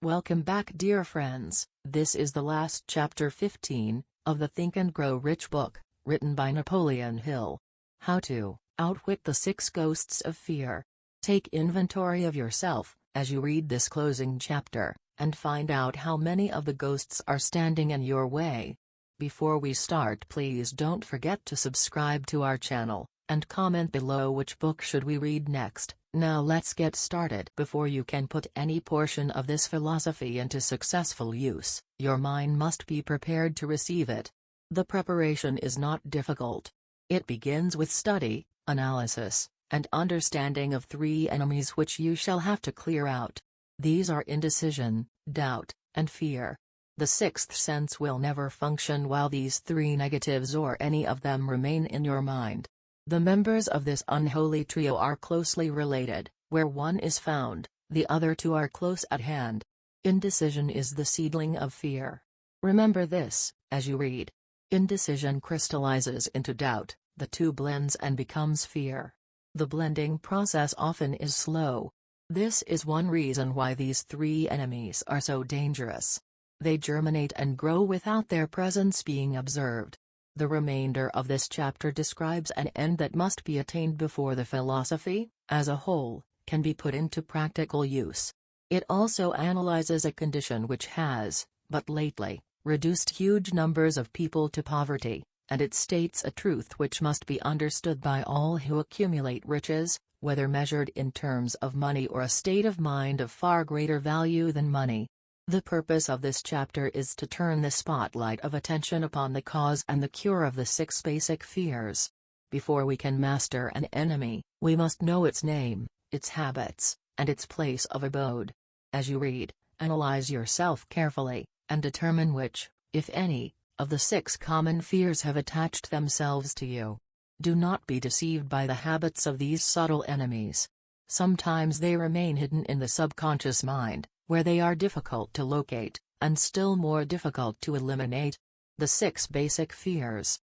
Welcome back, dear friends. This is the last chapter 15 of the Think and Grow Rich book, written by Napoleon Hill. How to outwit the 6 ghosts of fear. Take inventory of yourself as you read this closing chapter, and find out how many of the ghosts are standing in your way. Before we start, please don't forget to subscribe to our channel, and comment below which book should we read next. Now let's get started. Before you can put any portion of this philosophy into successful use, your mind must be prepared to receive it. The preparation is not difficult. It begins with study, analysis, and understanding of 3 enemies which you shall have to clear out. These are indecision, doubt, and fear. The 6th sense will never function while these 3 negatives or any of them remain in your mind. The members of this unholy trio are closely related. Where one is found, the other 2 are close at hand. Indecision is the seedling of fear. Remember this, as you read. Indecision crystallizes into doubt, the 2 blends and becomes fear. The blending process often is slow. This is one reason why these 3 enemies are so dangerous. They germinate and grow without their presence being observed. The remainder of this chapter describes an end that must be attained before the philosophy, as a whole, can be put into practical use. It also analyzes a condition which has, but lately, reduced huge numbers of people to poverty, and it states a truth which must be understood by all who accumulate riches, whether measured in terms of money or a state of mind of far greater value than money. The purpose of this chapter is to turn the spotlight of attention upon the cause and the cure of the 6 basic fears. Before we can master an enemy, we must know its name, its habits, and its place of abode. As you read, analyze yourself carefully, and determine which, if any, of the 6 common fears have attached themselves to you. Do not be deceived by the habits of these subtle enemies. Sometimes they remain hidden in the subconscious mind, where they are difficult to locate, and still more difficult to eliminate. The 6 basic fears.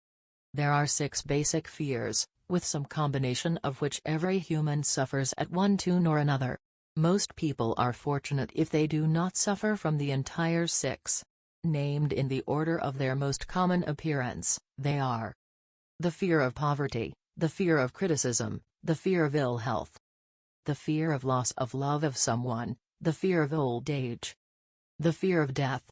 There are 6 basic fears, with some combination of which every human suffers at one tune or another. Most people are fortunate if they do not suffer from the entire 6. Named in the order of their most common appearance, they are: the fear of poverty, the fear of criticism, the fear of ill health, the fear of loss of love of someone, the fear of old age, the fear of death.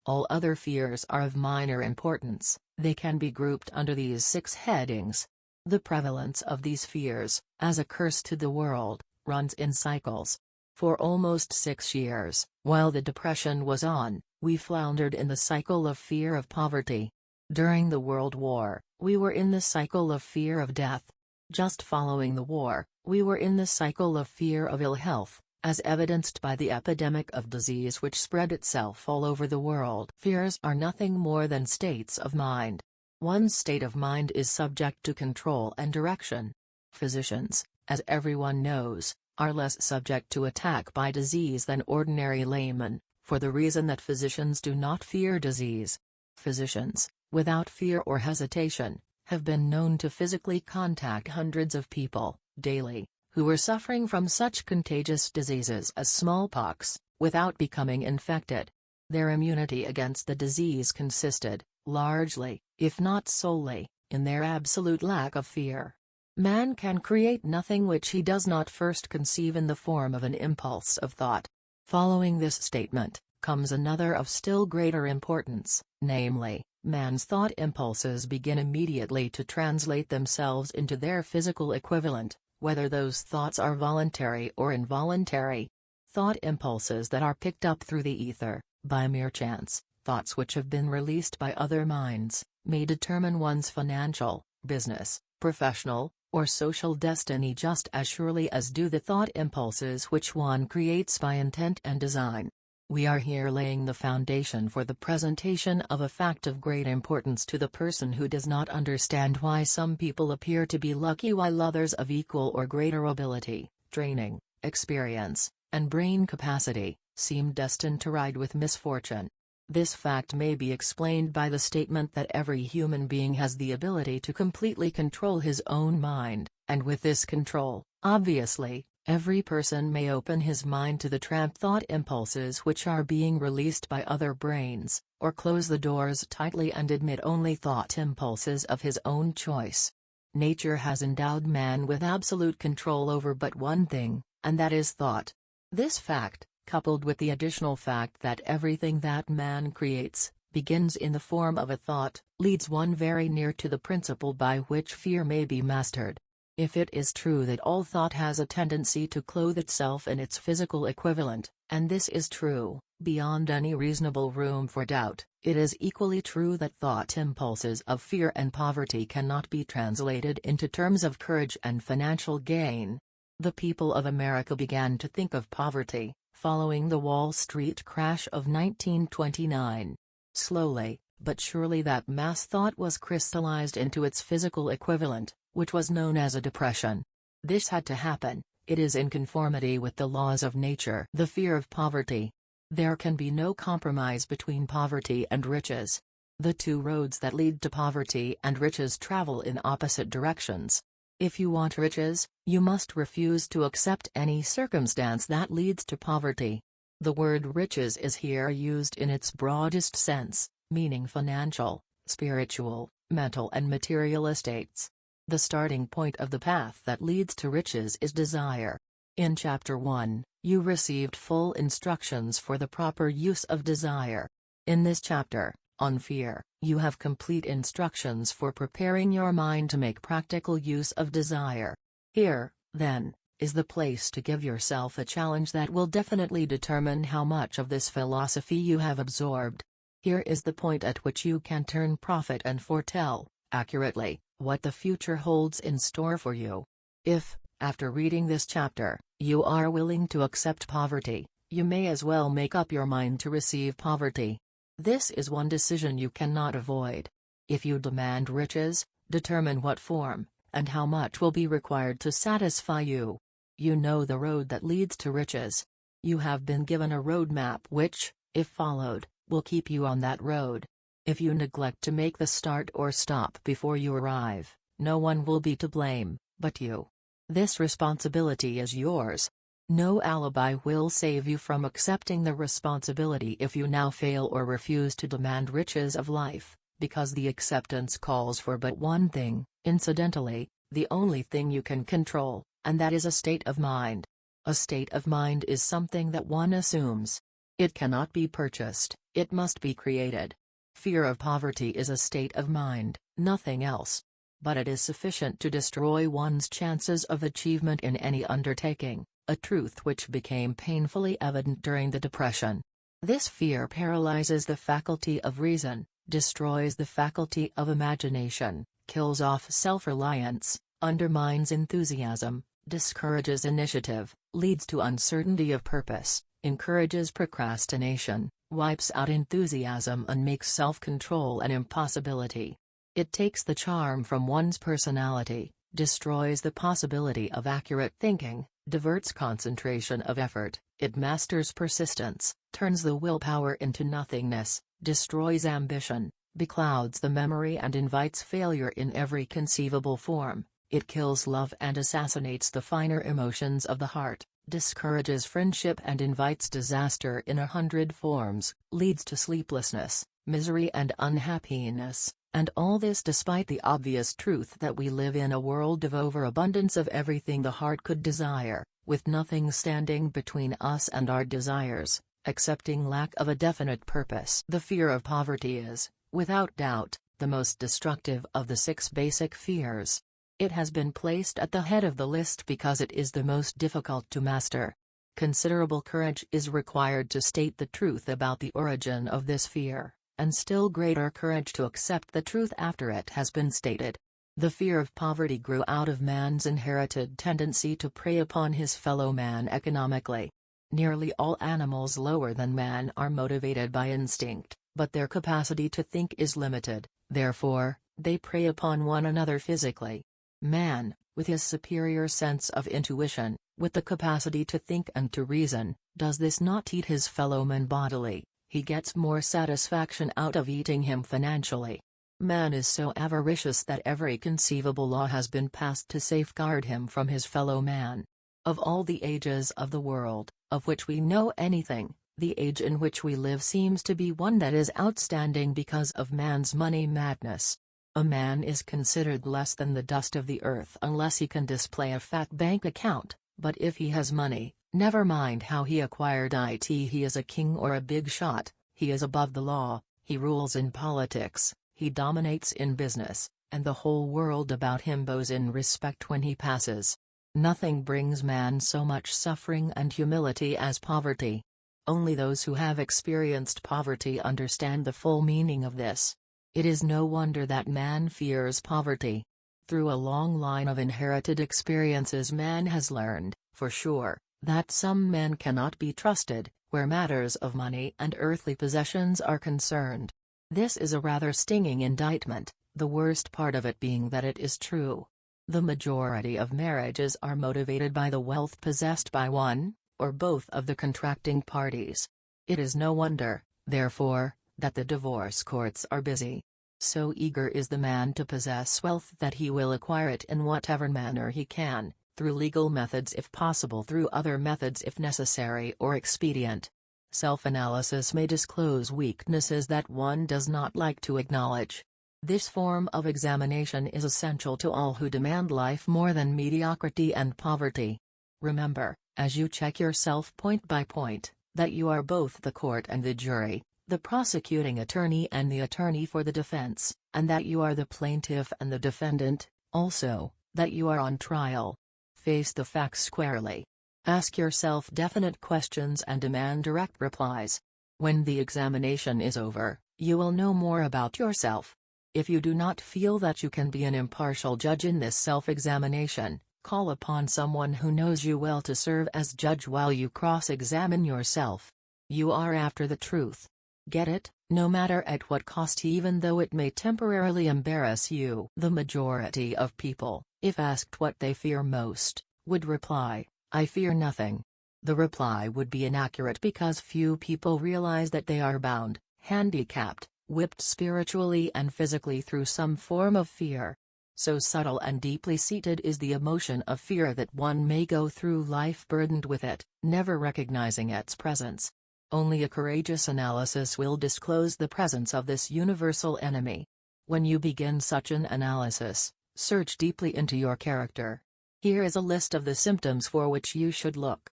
All other fears are of minor importance. They can be grouped under these 6 headings. The prevalence of these fears, as a curse to the world, runs in cycles. For almost 6 years, while the Depression was on, we floundered in the cycle of fear of poverty. During the World War, we were in the cycle of fear of death. Just following the war, we were in the cycle of fear of ill health, as evidenced by the epidemic of disease which spread itself all over the world. Fears are nothing more than states of mind. One state of mind is subject to control and direction. Physicians, as everyone knows, are less subject to attack by disease than ordinary laymen, for the reason that physicians do not fear disease. Physicians, without fear or hesitation, have been known to physically contact hundreds of people, daily, who were suffering from such contagious diseases as smallpox, without becoming infected. Their immunity against the disease consisted, largely, if not solely, in their absolute lack of fear. Man can create nothing which he does not first conceive in the form of an impulse of thought. Following this statement, comes another of still greater importance, namely, man's thought impulses begin immediately to translate themselves into their physical equivalent, whether those thoughts are voluntary or involuntary. Thought impulses that are picked up through the ether, by mere chance, thoughts which have been released by other minds, may determine one's financial, business, professional, or social destiny just as surely as do the thought impulses which one creates by intent and design. We are here laying the foundation for the presentation of a fact of great importance to the person who does not understand why some people appear to be lucky while others of equal or greater ability, training, experience, and brain capacity, seem destined to ride with misfortune. This fact may be explained by the statement that every human being has the ability to completely control his own mind, and with this control, obviously, Every person may open his mind to the trapped thought impulses which are being released by other brains, or close the doors tightly and admit only thought impulses of his own choice. Nature has endowed man with absolute control over but one thing, and that is thought. This fact, coupled with the additional fact that everything that man creates, begins in the form of a thought, leads one very near to the principle by which fear may be mastered. If it is true that all thought has a tendency to clothe itself in its physical equivalent, and this is true, beyond any reasonable room for doubt, it is equally true that thought impulses of fear and poverty cannot be translated into terms of courage and financial gain. The people of America began to think of poverty, following the Wall Street crash of 1929. Slowly, but surely that mass thought was crystallized into its physical equivalent, which was known as a depression. This had to happen, it is in conformity with the laws of nature. The fear of poverty. There can be no compromise between poverty and riches. The two roads that lead to poverty and riches travel in opposite directions. If you want riches, you must refuse to accept any circumstance that leads to poverty. The word riches is here used in its broadest sense, meaning financial, spiritual, mental and material estates. The starting point of the path that leads to riches is desire. In Chapter 1, you received full instructions for the proper use of desire. In this chapter, on fear, you have complete instructions for preparing your mind to make practical use of desire. Here, then, is the place to give yourself a challenge that will definitely determine how much of this philosophy you have absorbed. Here is the point at which you can turn prophet and foretell, accurately, what the future holds in store for you. If, after reading this chapter, you are willing to accept poverty, you may as well make up your mind to receive poverty. This is one decision you cannot avoid. If you demand riches, determine what form, and how much will be required to satisfy you. You know the road that leads to riches. You have been given a roadmap which, if followed, will keep you on that road. If you neglect to make the start or stop before you arrive, no one will be to blame, but you. This responsibility is yours. No alibi will save you from accepting the responsibility if you now fail or refuse to demand riches of life, because the acceptance calls for but one thing, incidentally, the only thing you can control, and that is a state of mind. A state of mind is something that one assumes. It cannot be purchased, it must be created. Fear of poverty is a state of mind, nothing else. But it is sufficient to destroy one's chances of achievement in any undertaking, a truth which became painfully evident during the Depression. This fear paralyzes the faculty of reason, destroys the faculty of imagination, kills off self-reliance, undermines enthusiasm, discourages initiative, leads to uncertainty of purpose, encourages procrastination, wipes out enthusiasm and makes self-control an impossibility. It takes the charm from one's personality, destroys the possibility of accurate thinking, diverts concentration of effort, it masters persistence, turns the willpower into nothingness, destroys ambition, beclouds the memory and invites failure in every conceivable form, it kills love and assassinates the finer emotions of the heart, discourages friendship and invites disaster in 100 forms, leads to sleeplessness, misery and unhappiness, and all this despite the obvious truth that we live in a world of overabundance of everything the heart could desire, with nothing standing between us and our desires, excepting lack of a definite purpose. The fear of poverty is, without doubt, the most destructive of the 6 basic fears. It has been placed at the head of the list because it is the most difficult to master. Considerable courage is required to state the truth about the origin of this fear, and still greater courage to accept the truth after it has been stated. The fear of poverty grew out of man's inherited tendency to prey upon his fellow man economically. Nearly all animals lower than man are motivated by instinct, but their capacity to think is limited, therefore, they prey upon one another physically. Man, with his superior sense of intuition, with the capacity to think and to reason, does this not eat his fellow man bodily, he gets more satisfaction out of eating him financially. Man is so avaricious that every conceivable law has been passed to safeguard him from his fellow man. Of all the ages of the world, of which we know anything, the age in which we live seems to be one that is outstanding because of man's money madness. A man is considered less than the dust of the earth unless he can display a fat bank account, but if he has money, never mind how he acquired it, he is a king or a big shot, he is above the law, he rules in politics, he dominates in business, and the whole world about him bows in respect when he passes. Nothing brings man so much suffering and humility as poverty. Only those who have experienced poverty understand the full meaning of this. It is no wonder that man fears poverty. Through a long line of inherited experiences man has learned, for sure, that some men cannot be trusted, where matters of money and earthly possessions are concerned. This is a rather stinging indictment, the worst part of it being that it is true. The majority of marriages are motivated by the wealth possessed by one, or both of the contracting parties. It is no wonder, therefore, that the divorce courts are busy. So eager is the man to possess wealth that he will acquire it in whatever manner he can, through legal methods if possible, through other methods if necessary or expedient. Self-analysis may disclose weaknesses that one does not like to acknowledge. This form of examination is essential to all who demand life more than mediocrity and poverty. Remember, as you check yourself point by point, that you are both the court and the jury, the prosecuting attorney and the attorney for the defense, and that you are the plaintiff and the defendant, also, that you are on trial. Face the facts squarely. Ask yourself definite questions and demand direct replies. When the examination is over, you will know more about yourself. If you do not feel that you can be an impartial judge in this self-examination, call upon someone who knows you well to serve as judge while you cross-examine yourself. You are after the truth. Get it, no matter at what cost, even though it may temporarily embarrass you. The majority of people, if asked what they fear most, would reply, "I fear nothing." The reply would be inaccurate because few people realize that they are bound, handicapped, whipped spiritually and physically through some form of fear. So subtle and deeply seated is the emotion of fear that one may go through life burdened with it, never recognizing its presence. Only a courageous analysis will disclose the presence of this universal enemy. When you begin such an analysis, search deeply into your character. Here is a list of the symptoms for which you should look.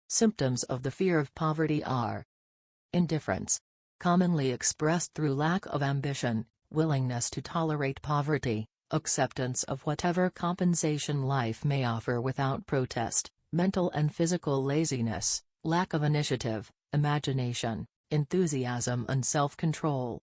Symptoms of the fear of poverty are: indifference, commonly expressed through lack of ambition, willingness to tolerate poverty, acceptance of whatever compensation life may offer without protest, mental and physical laziness, lack of initiative, imagination, enthusiasm and self-control.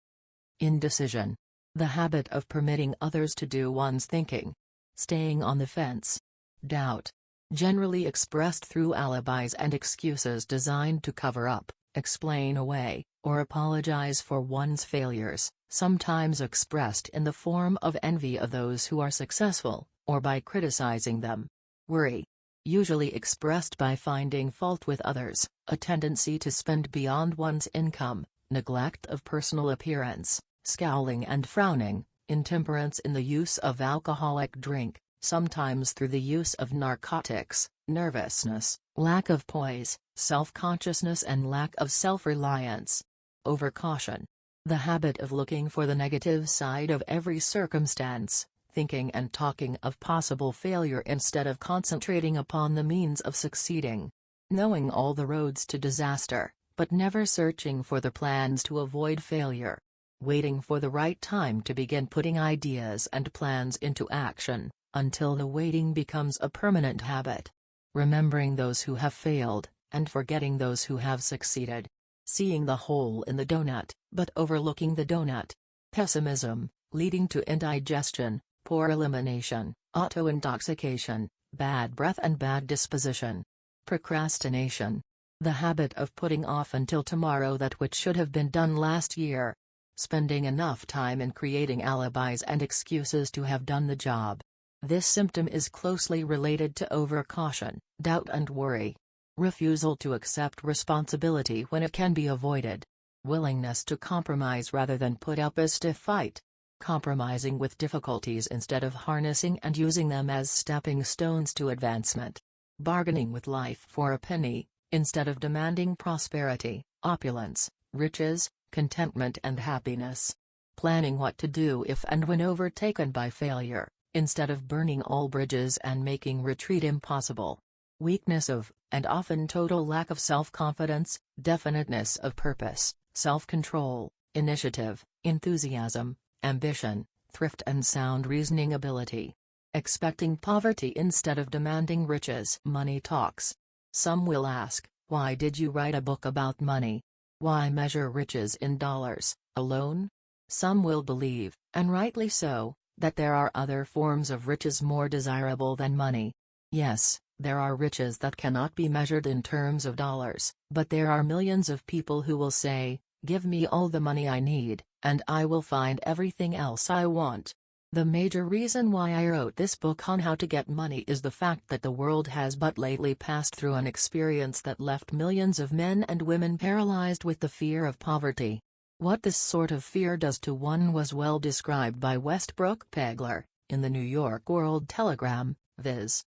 Indecision, the habit of permitting others to do one's thinking. Staying on the fence. Doubt, generally expressed through alibis and excuses designed to cover up, explain away, or apologize for one's failures, sometimes expressed in the form of envy of those who are successful, or by criticizing them. Worry, usually expressed by finding fault with others, a tendency to spend beyond one's income, neglect of personal appearance, scowling and frowning, intemperance in the use of alcoholic drink, sometimes through the use of narcotics, nervousness, lack of poise, self-consciousness and lack of self-reliance. Overcaution, the habit of looking for the negative side of every circumstance, thinking and talking of possible failure instead of concentrating upon the means of succeeding. Knowing all the roads to disaster, but never searching for the plans to avoid failure. Waiting for the right time to begin putting ideas and plans into action, until the waiting becomes a permanent habit. Remembering those who have failed, and forgetting those who have succeeded. Seeing the hole in the donut, but overlooking the donut. Pessimism, leading to indigestion, poor elimination, auto-intoxication, bad breath and bad disposition. Procrastination, the habit of putting off until tomorrow that which should have been done last year. Spending enough time in creating alibis and excuses to have done the job. This symptom is closely related to overcaution, doubt and worry. Refusal to accept responsibility when it can be avoided. Willingness to compromise rather than put up a stiff fight. Compromising with difficulties instead of harnessing and using them as stepping stones to advancement. bargaining with life for a penny, instead of demanding prosperity, opulence, riches, contentment and happiness. Planning what to do if and when overtaken by failure, instead of burning all bridges and making retreat impossible. Weakness of, and often total lack of self-confidence, definiteness of purpose, self-control, initiative, enthusiasm, ambition, thrift and sound reasoning ability. Expecting poverty instead of demanding riches. Money talks. Some will ask, why did you write a book about money? Why measure riches in dollars, alone? Some will believe, and rightly so, that there are other forms of riches more desirable than money. Yes, there are riches that cannot be measured in terms of dollars, but there are millions of people who will say, give me all the money I need, and I will find everything else I want. The major reason why I wrote this book on how to get money is the fact that the world has but lately passed through an experience that left millions of men and women paralyzed with the fear of poverty. What this sort of fear does to one was well described by Westbrook Pegler, in the New York World Telegram, viz.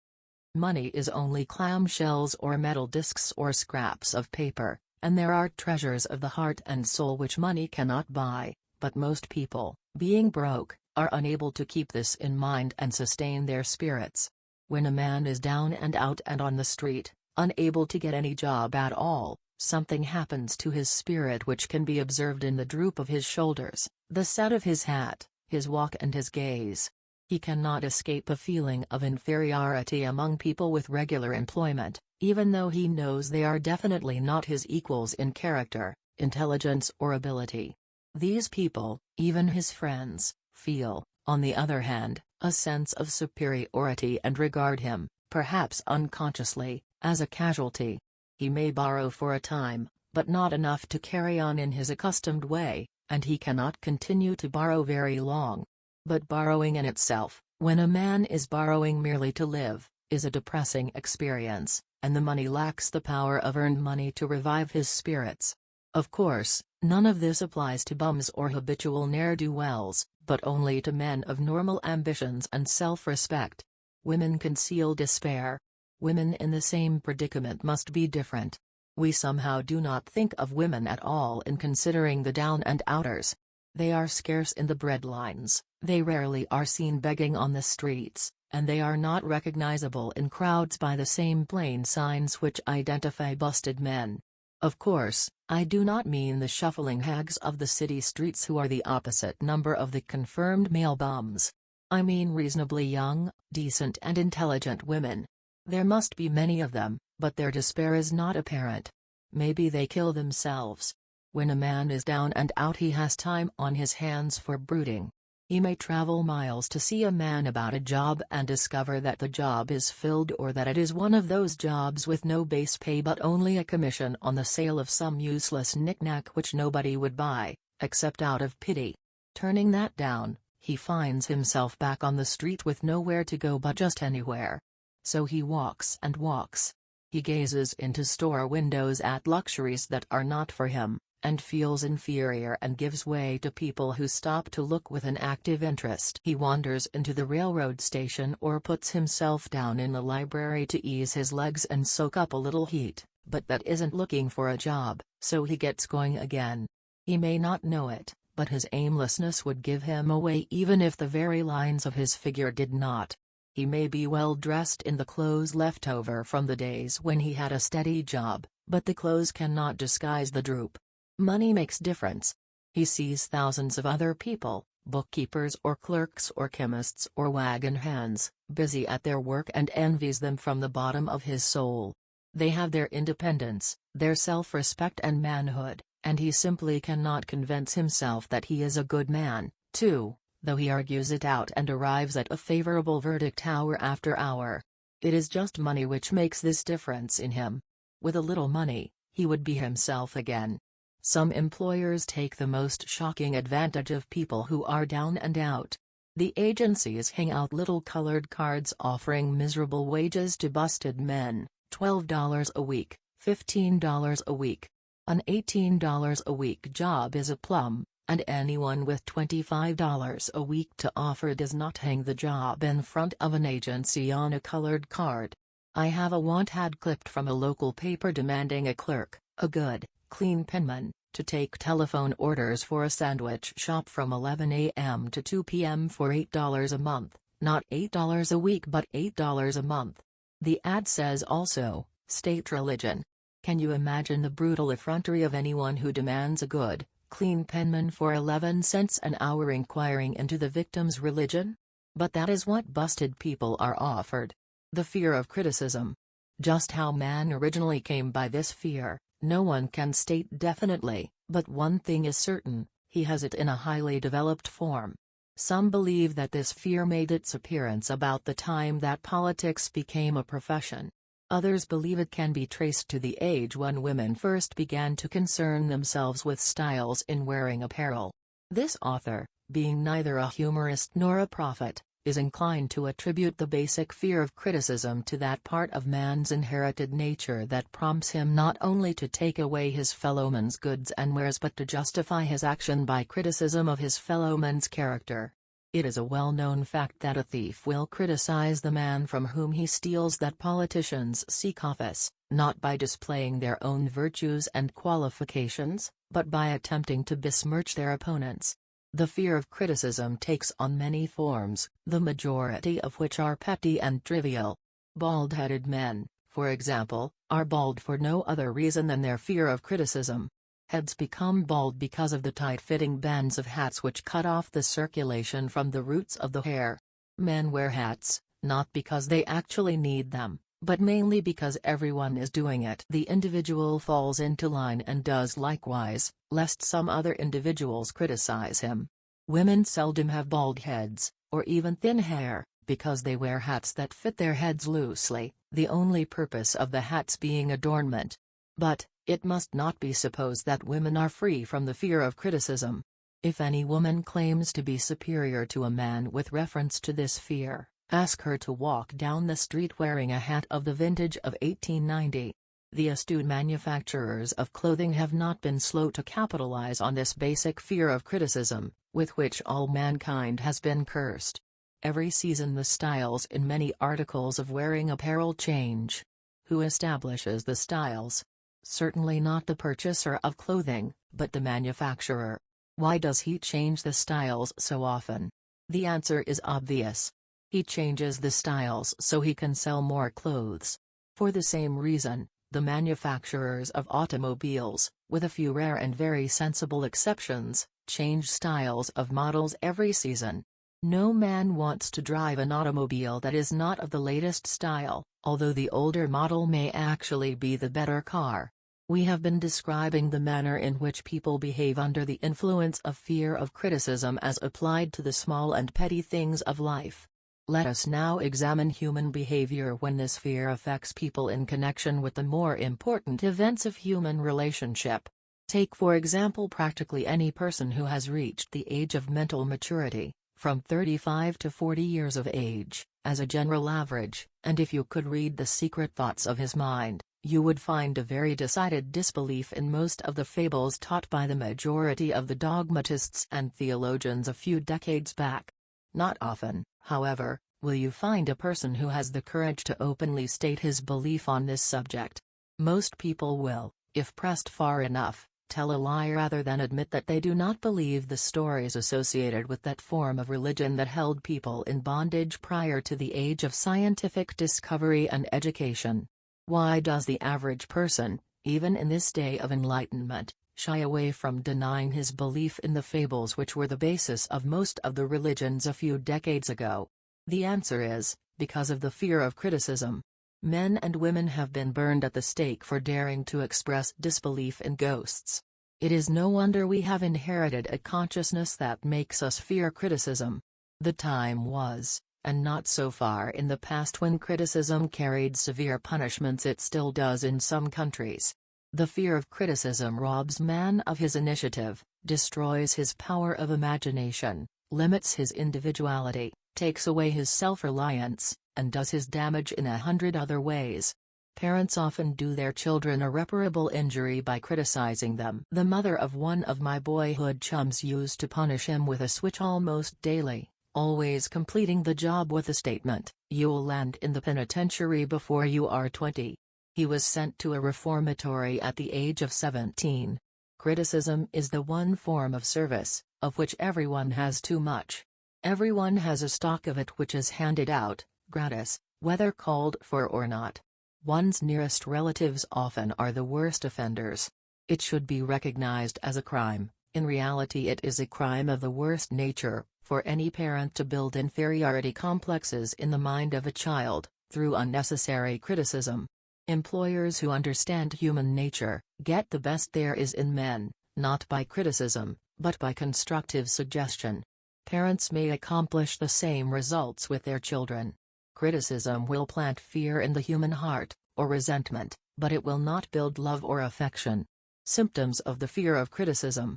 Money is only clamshells or metal discs or scraps of paper, and there are treasures of the heart and soul which money cannot buy, but most people, being broke, are unable to keep this in mind and sustain their spirits. When a man is down and out and on the street, unable to get any job at all, something happens to his spirit which can be observed in the droop of his shoulders, the set of his hat, his walk and his gaze. He cannot escape a feeling of inferiority among people with regular employment, even though he knows they are definitely not his equals in character, intelligence or ability. These people, even his friends, feel, on the other hand, a sense of superiority and regard him, perhaps unconsciously, as a casualty. He may borrow for a time, but not enough to carry on in his accustomed way, and he cannot continue to borrow very long. But borrowing in itself, when a man is borrowing merely to live, is a depressing experience, and the money lacks the power of earned money to revive his spirits. Of course, none of this applies to bums or habitual ne'er-do-wells, but only to men of normal ambitions and self-respect. Women conceal despair. Women in the same predicament must be different. We somehow do not think of women at all in considering the down-and-outers. They are scarce in the breadlines, they rarely are seen begging on the streets, and they are not recognizable in crowds by the same plain signs which identify busted men. Of course, I do not mean the shuffling hags of the city streets who are the opposite number of the confirmed male bums. I mean reasonably young, decent and intelligent women. There must be many of them, but their despair is not apparent. Maybe they kill themselves. When a man is down and out he has time on his hands for brooding. He may travel miles to see a man about a job and discover that the job is filled or that it is one of those jobs with no base pay but only a commission on the sale of some useless knick-knack which nobody would buy, except out of pity. Turning that down, he finds himself back on the street with nowhere to go but just anywhere. So he walks and walks. He gazes into store windows at luxuries that are not for him, and feels inferior and gives way to people who stop to look with an active interest. He wanders into the railroad station or puts himself down in the library to ease his legs and soak up a little heat, but that isn't looking for a job, so he gets going again. He may not know it, but his aimlessness would give him away even if the very lines of his figure did not. He may be well dressed in the clothes left over from the days when he had a steady job, but the clothes cannot disguise the droop. Money makes difference. He sees thousands of other people, bookkeepers or clerks or chemists or wagon hands, busy at their work and envies them from the bottom of his soul. They have their independence, their self-respect and manhood, and he simply cannot convince himself that he is a good man, too, though he argues it out and arrives at a favorable verdict hour after hour. It is just money which makes this difference in him. With a little money, he would be himself again. Some employers take the most shocking advantage of people who are down and out. The agencies hang out little colored cards offering miserable wages to busted men, $12 a week, $15 a week. An $18 a week job is a plum, and anyone with $25 a week to offer does not hang the job in front of an agency on a colored card. I have a want ad clipped from a local paper demanding a clerk, a good, clean penman, to take telephone orders for a sandwich shop from 11 a.m. to 2 p.m. for $8 a month, not $8 a week but $8 a month. The ad says also, state religion. Can you imagine the brutal effrontery of anyone who demands a good, clean penman for 11 cents an hour inquiring into the victim's religion? But that is what busted people are offered. The fear of criticism. Just how man originally came by this fear, no one can state definitely, but one thing is certain, he has it in a highly developed form. Some believe that this fear made its appearance about the time that politics became a profession. Others believe it can be traced to the age when women first began to concern themselves with styles in wearing apparel. This author, being neither a humorist nor a prophet, is inclined to attribute the basic fear of criticism to that part of man's inherited nature that prompts him not only to take away his fellowman's goods and wares but to justify his action by criticism of his fellowman's character. It is a well-known fact that a thief will criticize the man from whom he steals, that politicians seek office, not by displaying their own virtues and qualifications, but by attempting to besmirch their opponents. The fear of criticism takes on many forms, the majority of which are petty and trivial. Bald-headed men, for example, are bald for no other reason than their fear of criticism. Heads become bald because of the tight-fitting bands of hats which cut off the circulation from the roots of the hair. Men wear hats, not because they actually need them, but mainly because everyone is doing it. The individual falls into line and does likewise, lest some other individuals criticize him. Women seldom have bald heads, or even thin hair, because they wear hats that fit their heads loosely, the only purpose of the hats being adornment. But, it must not be supposed that women are free from the fear of criticism. If any woman claims to be superior to a man with reference to this fear, ask her to walk down the street wearing a hat of the vintage of 1890. The astute manufacturers of clothing have not been slow to capitalize on this basic fear of criticism, with which all mankind has been cursed. Every season the styles in many articles of wearing apparel change. Who establishes the styles? Certainly not the purchaser of clothing, but the manufacturer. Why does he change the styles so often? The answer is obvious. He changes the styles so he can sell more clothes. For the same reason, the manufacturers of automobiles, with a few rare and very sensible exceptions, change styles of models every season. No man wants to drive an automobile that is not of the latest style, although the older model may actually be the better car. We have been describing the manner in which people behave under the influence of fear of criticism as applied to the small and petty things of life. Let us now examine human behavior when this fear affects people in connection with the more important events of human relationship. Take for example practically any person who has reached the age of mental maturity, from 35 to 40 years of age, as a general average, and if you could read the secret thoughts of his mind, you would find a very decided disbelief in most of the fables taught by the majority of the dogmatists and theologians a few decades back. Not often, however, will you find a person who has the courage to openly state his belief on this subject. Most people will, if pressed far enough, tell a lie rather than admit that they do not believe the stories associated with that form of religion that held people in bondage prior to the age of scientific discovery and education. Why does the average person, even in this day of enlightenment, shy away from denying his belief in the fables which were the basis of most of the religions a few decades ago? The answer is, because of the fear of criticism. Men and women have been burned at the stake for daring to express disbelief in ghosts. It is no wonder we have inherited a consciousness that makes us fear criticism. The time was, and not so far in the past, when criticism carried severe punishments. It still does in some countries. The fear of criticism robs man of his initiative, destroys his power of imagination, limits his individuality, takes away his self-reliance, and does his damage in 100 other ways. Parents often do their children irreparable injury by criticizing them. The mother of one of my boyhood chums used to punish him with a switch almost daily, always completing the job with a statement, "You'll land in the penitentiary before you are 20. He was sent to a reformatory at the age of 17. Criticism is the one form of service, of which everyone has too much. Everyone has a stock of it which is handed out, gratis, whether called for or not. One's nearest relatives often are the worst offenders. It should be recognized as a crime. In reality it is a crime of the worst nature, for any parent to build inferiority complexes in the mind of a child, through unnecessary criticism. Employers who understand human nature, get the best there is in men, not by criticism, but by constructive suggestion. Parents may accomplish the same results with their children. Criticism will plant fear in the human heart, or resentment, but it will not build love or affection. Symptoms of the fear of criticism.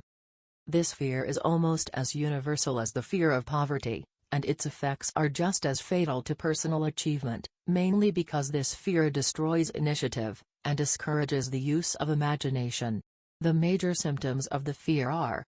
This fear is almost as universal as the fear of poverty, and its effects are just as fatal to personal achievement, mainly because this fear destroys initiative, and discourages the use of imagination. The major symptoms of the fear are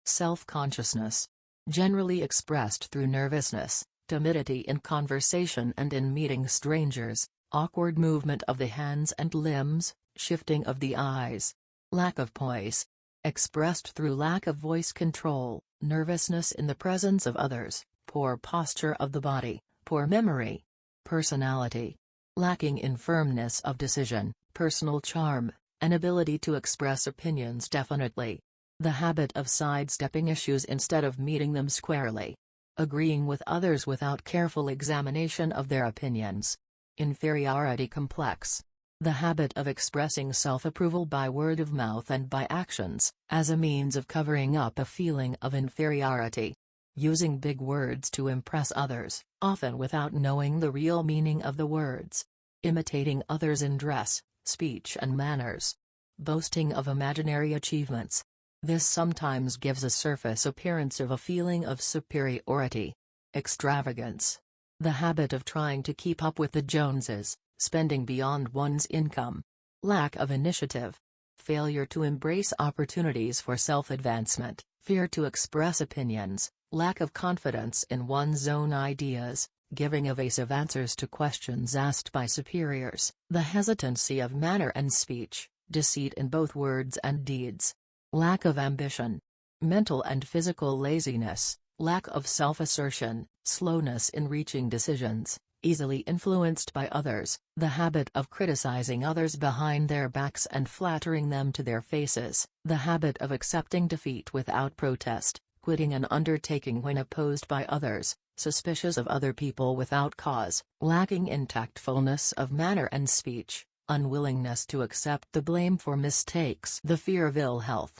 self-consciousness, generally expressed through nervousness, timidity in conversation and in meeting strangers, awkward movement of the hands and limbs, shifting of the eyes, lack of poise, expressed through lack of voice control, nervousness in the presence of others, poor posture of the body, poor memory, personality, lacking in firmness of decision, personal charm, an ability to express opinions definitely, the habit of sidestepping issues instead of meeting them squarely, agreeing with others without careful examination of their opinions, inferiority complex, the habit of expressing self-approval by word of mouth and by actions, as a means of covering up a feeling of inferiority, using big words to impress others, often without knowing the real meaning of the words, imitating others in dress, speech and manners, boasting of imaginary achievements. This sometimes gives a surface appearance of a feeling of superiority. Extravagance. The habit of trying to keep up with the Joneses, spending beyond one's income. Lack of initiative. Failure to embrace opportunities for self-advancement, fear to express opinions, lack of confidence in one's own ideas, giving evasive answers to questions asked by superiors, the hesitancy of manner and speech, deceit in both words and deeds. Lack of ambition. Mental and physical laziness, lack of self-assertion, slowness in reaching decisions, easily influenced by others, the habit of criticizing others behind their backs and flattering them to their faces, the habit of accepting defeat without protest, quitting an undertaking when opposed by others, suspicious of other people without cause, lacking in tactfulness of manner and speech, unwillingness to accept the blame for mistakes. The fear of ill health.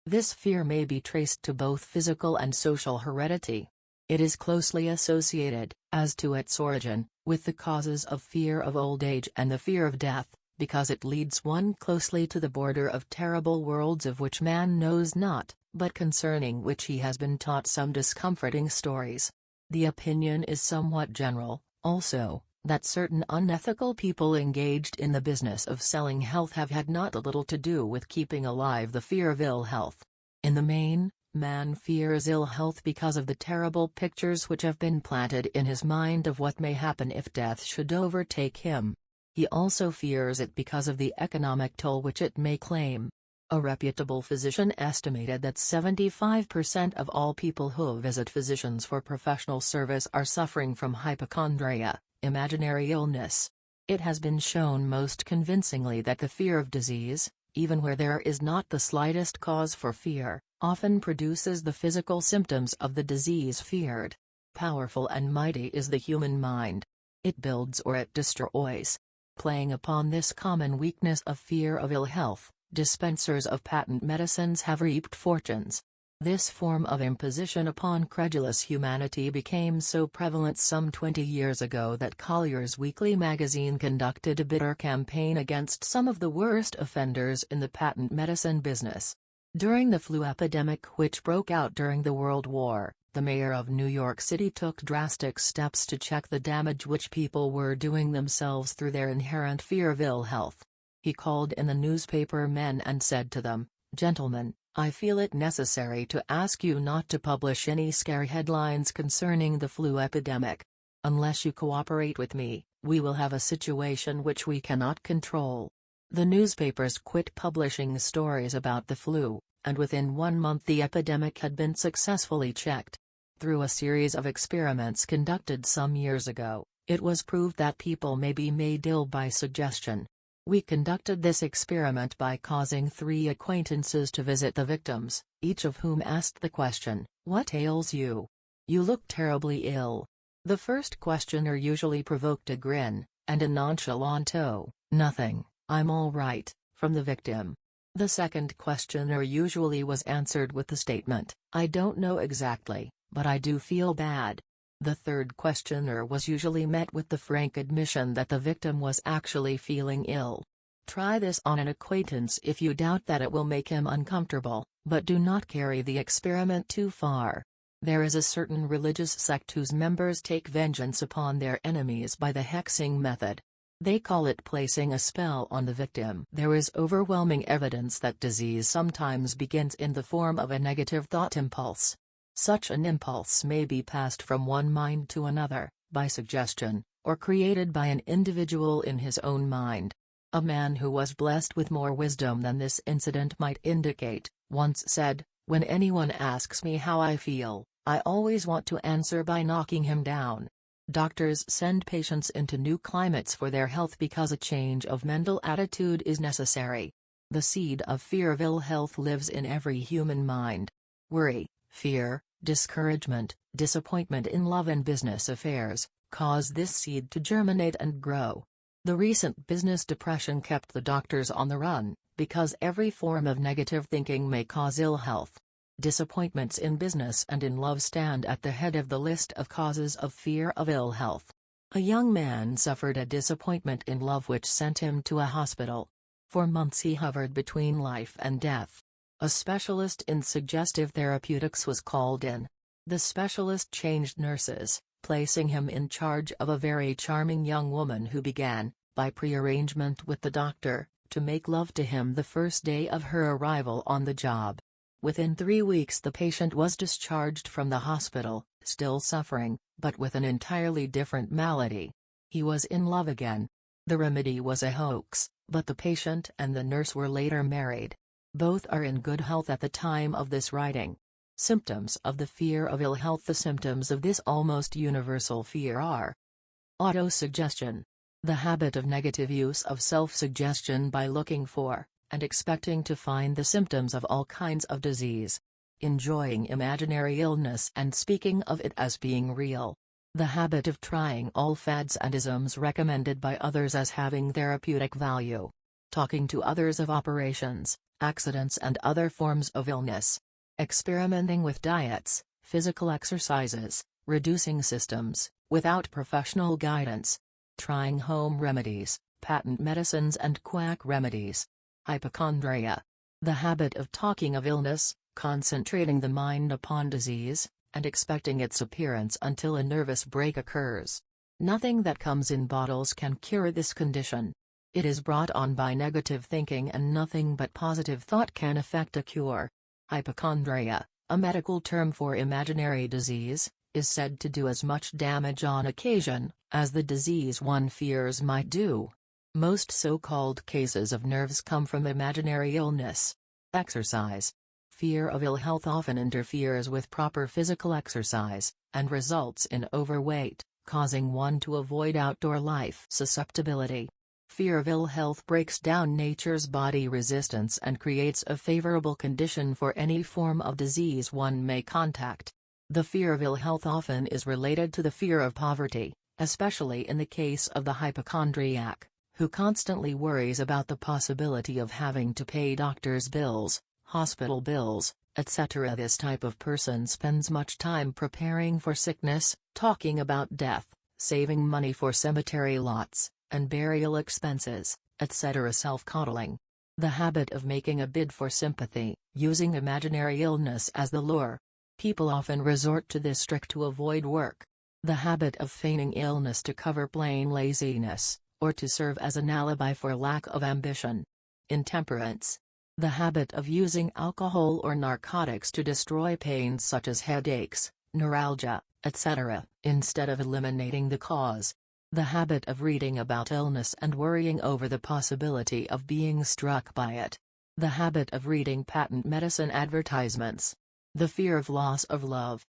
This fear may be traced to both physical and social heredity. It is closely associated, as to its origin, with the causes of fear of old age and the fear of death, because it leads one closely to the border of terrible worlds of which man knows not, but concerning which he has been taught some discomforting stories. The opinion is somewhat general, also, that certain unethical people engaged in the business of selling health have had not a little to do with keeping alive the fear of ill health. In the main, man fears ill health because of the terrible pictures which have been planted in his mind of what may happen if death should overtake him. He also fears it because of the economic toll which it may claim. A reputable physician estimated that 75% of all people who visit physicians for professional service are suffering from hypochondria, imaginary illness. It has been shown most convincingly that the fear of disease, even where there is not the slightest cause for fear, often produces the physical symptoms of the disease feared. Powerful and mighty is the human mind. It builds or it destroys. Playing upon this common weakness of fear of ill health, dispensers of patent medicines have reaped fortunes. This form of imposition upon credulous humanity became so prevalent some 20 years ago that Collier's Weekly magazine conducted a bitter campaign against some of the worst offenders in the patent medicine business. During the flu epidemic which broke out during the World War, the mayor of New York City took drastic steps to check the damage which people were doing themselves through their inherent fear of ill health. He called in the newspaper men and said to them, "Gentlemen, I feel it necessary to ask you not to publish any scare headlines concerning the flu epidemic. Unless you cooperate with me, we will have a situation which we cannot control. The newspapers quit publishing stories about the flu, and within 1 month the epidemic had been successfully checked. Through a series of experiments conducted some years ago, it was proved that people may be made ill by suggestion. We conducted this experiment by causing 3 acquaintances to visit the victims, each of whom asked the question, "What ails you? You look terribly ill." The first questioner usually provoked a grin, and a nonchalant "Oh, nothing, I'm all right," from the victim. The second questioner usually was answered with the statement, "I don't know exactly, but I do feel bad." The third questioner was usually met with the frank admission that the victim was actually feeling ill. Try this on an acquaintance if you doubt that it will make him uncomfortable, but do not carry the experiment too far. There is a certain religious sect whose members take vengeance upon their enemies by the hexing method. They call it placing a spell on the victim. There is overwhelming evidence that disease sometimes begins in the form of a negative thought impulse. Such an impulse may be passed from one mind to another, by suggestion, or created by an individual in his own mind. A man who was blessed with more wisdom than this incident might indicate, once said, "When anyone asks me how I feel, I always want to answer by knocking him down." Doctors send patients into new climates for their health because a change of mental attitude is necessary. The seed of fear of ill health lives in every human mind. Worry, fear, discouragement, disappointment in love and business affairs, cause this seed to germinate and grow. The recent business depression kept the doctors on the run, because every form of negative thinking may cause ill health. Disappointments in business and in love stand at the head of the list of causes of fear of ill health. A young man suffered a disappointment in love which sent him to a hospital. For months he hovered between life and death. A specialist in suggestive therapeutics was called in. The specialist changed nurses, placing him in charge of a very charming young woman who began, by prearrangement with the doctor, to make love to him the first day of her arrival on the job. Within 3 weeks the patient was discharged from the hospital, still suffering, but with an entirely different malady. He was in love again. The remedy was a hoax, but the patient and the nurse were later married. Both are in good health at the time of this writing. Symptoms of the fear of ill health. The symptoms of this almost universal fear are: autosuggestion. The habit of negative use of self-suggestion by looking for, and expecting to find the symptoms of all kinds of disease. Enjoying imaginary illness and speaking of it as being real. The habit of trying all fads and isms recommended by others as having therapeutic value. Talking to others of operations, accidents and other forms of illness. Experimenting with diets, physical exercises, reducing systems, without professional guidance. Trying home remedies, patent medicines and quack remedies. Hypochondria. The habit of talking of illness, concentrating the mind upon disease, and expecting its appearance until a nervous break occurs. Nothing that comes in bottles can cure this condition. It is brought on by negative thinking, and nothing but positive thought can effect a cure. Hypochondria, a medical term for imaginary disease, is said to do as much damage on occasion, as the disease one fears might do. Most so-called cases of nerves come from imaginary illness. Exercise. Fear of ill health often interferes with proper physical exercise, and results in overweight, causing one to avoid outdoor life. Susceptibility. Fear of ill health breaks down nature's body resistance and creates a favorable condition for any form of disease one may contact. The fear of ill health often is related to the fear of poverty, especially in the case of the hypochondriac, who constantly worries about the possibility of having to pay doctor's bills, hospital bills, etc. This type of person spends much time preparing for sickness, talking about death, saving money for cemetery lots, and burial expenses, etc. Self-coddling. The habit of making a bid for sympathy, using imaginary illness as the lure. People often resort to this trick to avoid work. The habit of feigning illness to cover plain laziness, or to serve as an alibi for lack of ambition. Intemperance. The habit of using alcohol or narcotics to destroy pains such as headaches, neuralgia, etc., instead of eliminating the cause. The habit of reading about illness and worrying over the possibility of being struck by it. The habit of reading patent medicine advertisements. The fear of loss of love.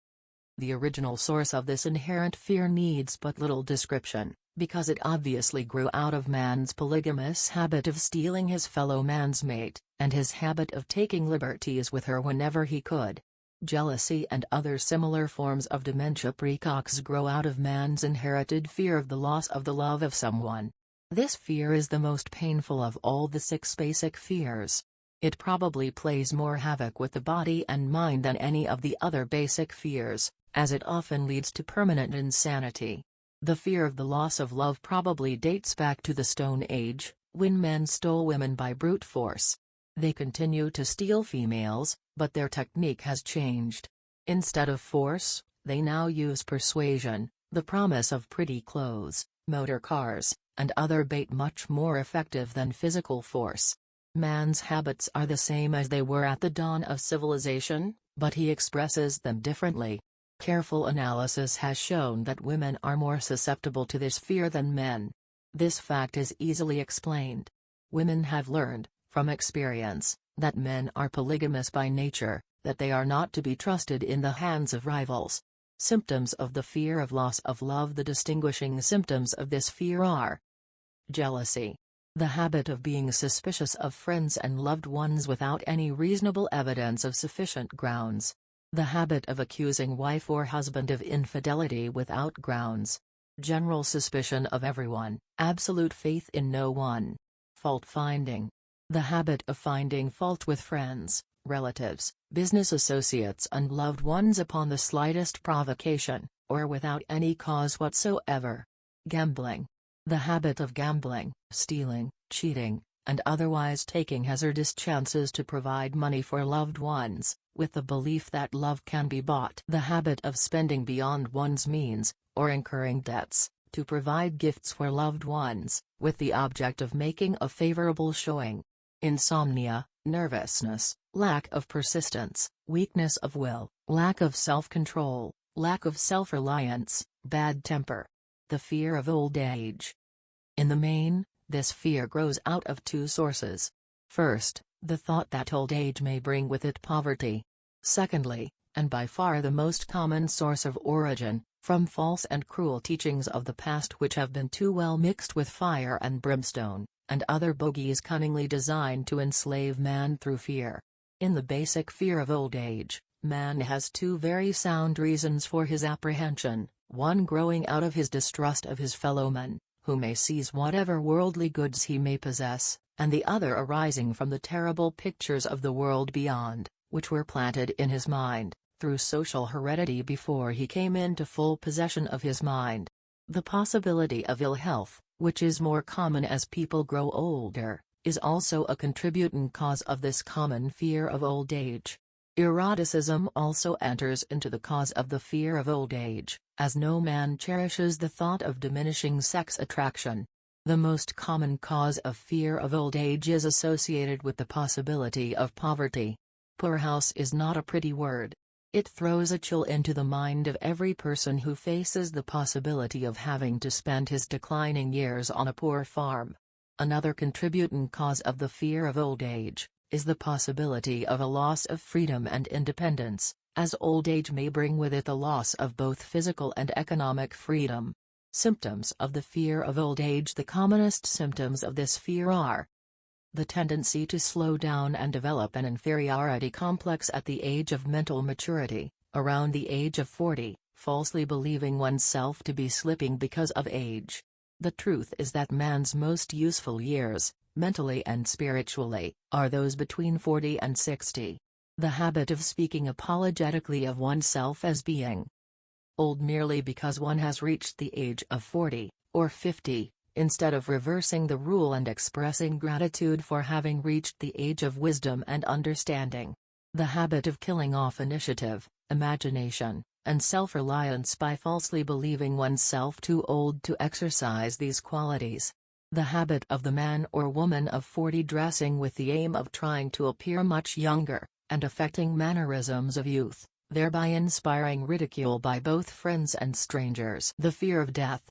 The original source of this inherent fear needs but little description, because it obviously grew out of man's polygamous habit of stealing his fellow man's mate, and his habit of taking liberties with her whenever he could. Jealousy and other similar forms of dementia precox grow out of man's inherited fear of the loss of the love of someone. This fear is the most painful of all the 6 basic fears. It probably plays more havoc with the body and mind than any of the other basic fears, as it often leads to permanent insanity. The fear of the loss of love probably dates back to the Stone Age, when men stole women by brute force. They continue to steal females, but their technique has changed. Instead of force, they now use persuasion, the promise of pretty clothes, motor cars, and other bait much more effective than physical force. Man's habits are the same as they were at the dawn of civilization, but he expresses them differently. Careful analysis has shown that women are more susceptible to this fear than men. This fact is easily explained. Women have learned, from experience, that men are polygamous by nature, that they are not to be trusted in the hands of rivals. Symptoms of the fear of loss of love. The distinguishing symptoms of this fear are: jealousy. The habit of being suspicious of friends and loved ones without any reasonable evidence of sufficient grounds. The habit of accusing wife or husband of infidelity without grounds. General suspicion of everyone, absolute faith in no one. Fault-finding. The habit of finding fault with friends, relatives, business associates and loved ones upon the slightest provocation, or without any cause whatsoever. Gambling. The habit of gambling, stealing, cheating, and otherwise taking hazardous chances to provide money for loved ones, with the belief that love can be bought. The habit of spending beyond one's means, or incurring debts, to provide gifts for loved ones, with the object of making a favorable showing. Insomnia, nervousness, lack of persistence, weakness of will, lack of self-control, lack of self-reliance, bad temper. The fear of old age. In the main, this fear grows out of 2 sources. First, the thought that old age may bring with it poverty. Secondly, and by far the most common source of origin, from false and cruel teachings of the past which have been too well mixed with fire and brimstone, and other bogies cunningly designed to enslave man through fear. In the basic fear of old age, man has 2 very sound reasons for his apprehension, one growing out of his distrust of his fellowmen, who may seize whatever worldly goods he may possess, and the other arising from the terrible pictures of the world beyond, which were planted in his mind, through social heredity before he came into full possession of his mind. The possibility of ill health, which is more common as people grow older, is also a contributing cause of this common fear of old age. Eroticism also enters into the cause of the fear of old age, as no man cherishes the thought of diminishing sex attraction. The most common cause of fear of old age is associated with the possibility of poverty. Poorhouse is not a pretty word. It throws a chill into the mind of every person who faces the possibility of having to spend his declining years on a poor farm. Another contributing cause of the fear of old age is the possibility of a loss of freedom and independence, as old age may bring with it the loss of both physical and economic freedom. Symptoms of the fear of old age. The commonest symptoms of this fear are: the tendency to slow down and develop an inferiority complex at the age of mental maturity, around the age of 40, falsely believing oneself to be slipping because of age. The truth is that man's most useful years, mentally and spiritually, are those between 40 and 60. The habit of speaking apologetically of oneself as being old merely because one has reached the age of 40, or 50, instead of reversing the rule and expressing gratitude for having reached the age of wisdom and understanding. The habit of killing off initiative, imagination, and self-reliance by falsely believing oneself too old to exercise these qualities. The habit of the man or woman of 40 dressing with the aim of trying to appear much younger, and affecting mannerisms of youth, thereby inspiring ridicule by both friends and strangers. The fear of death.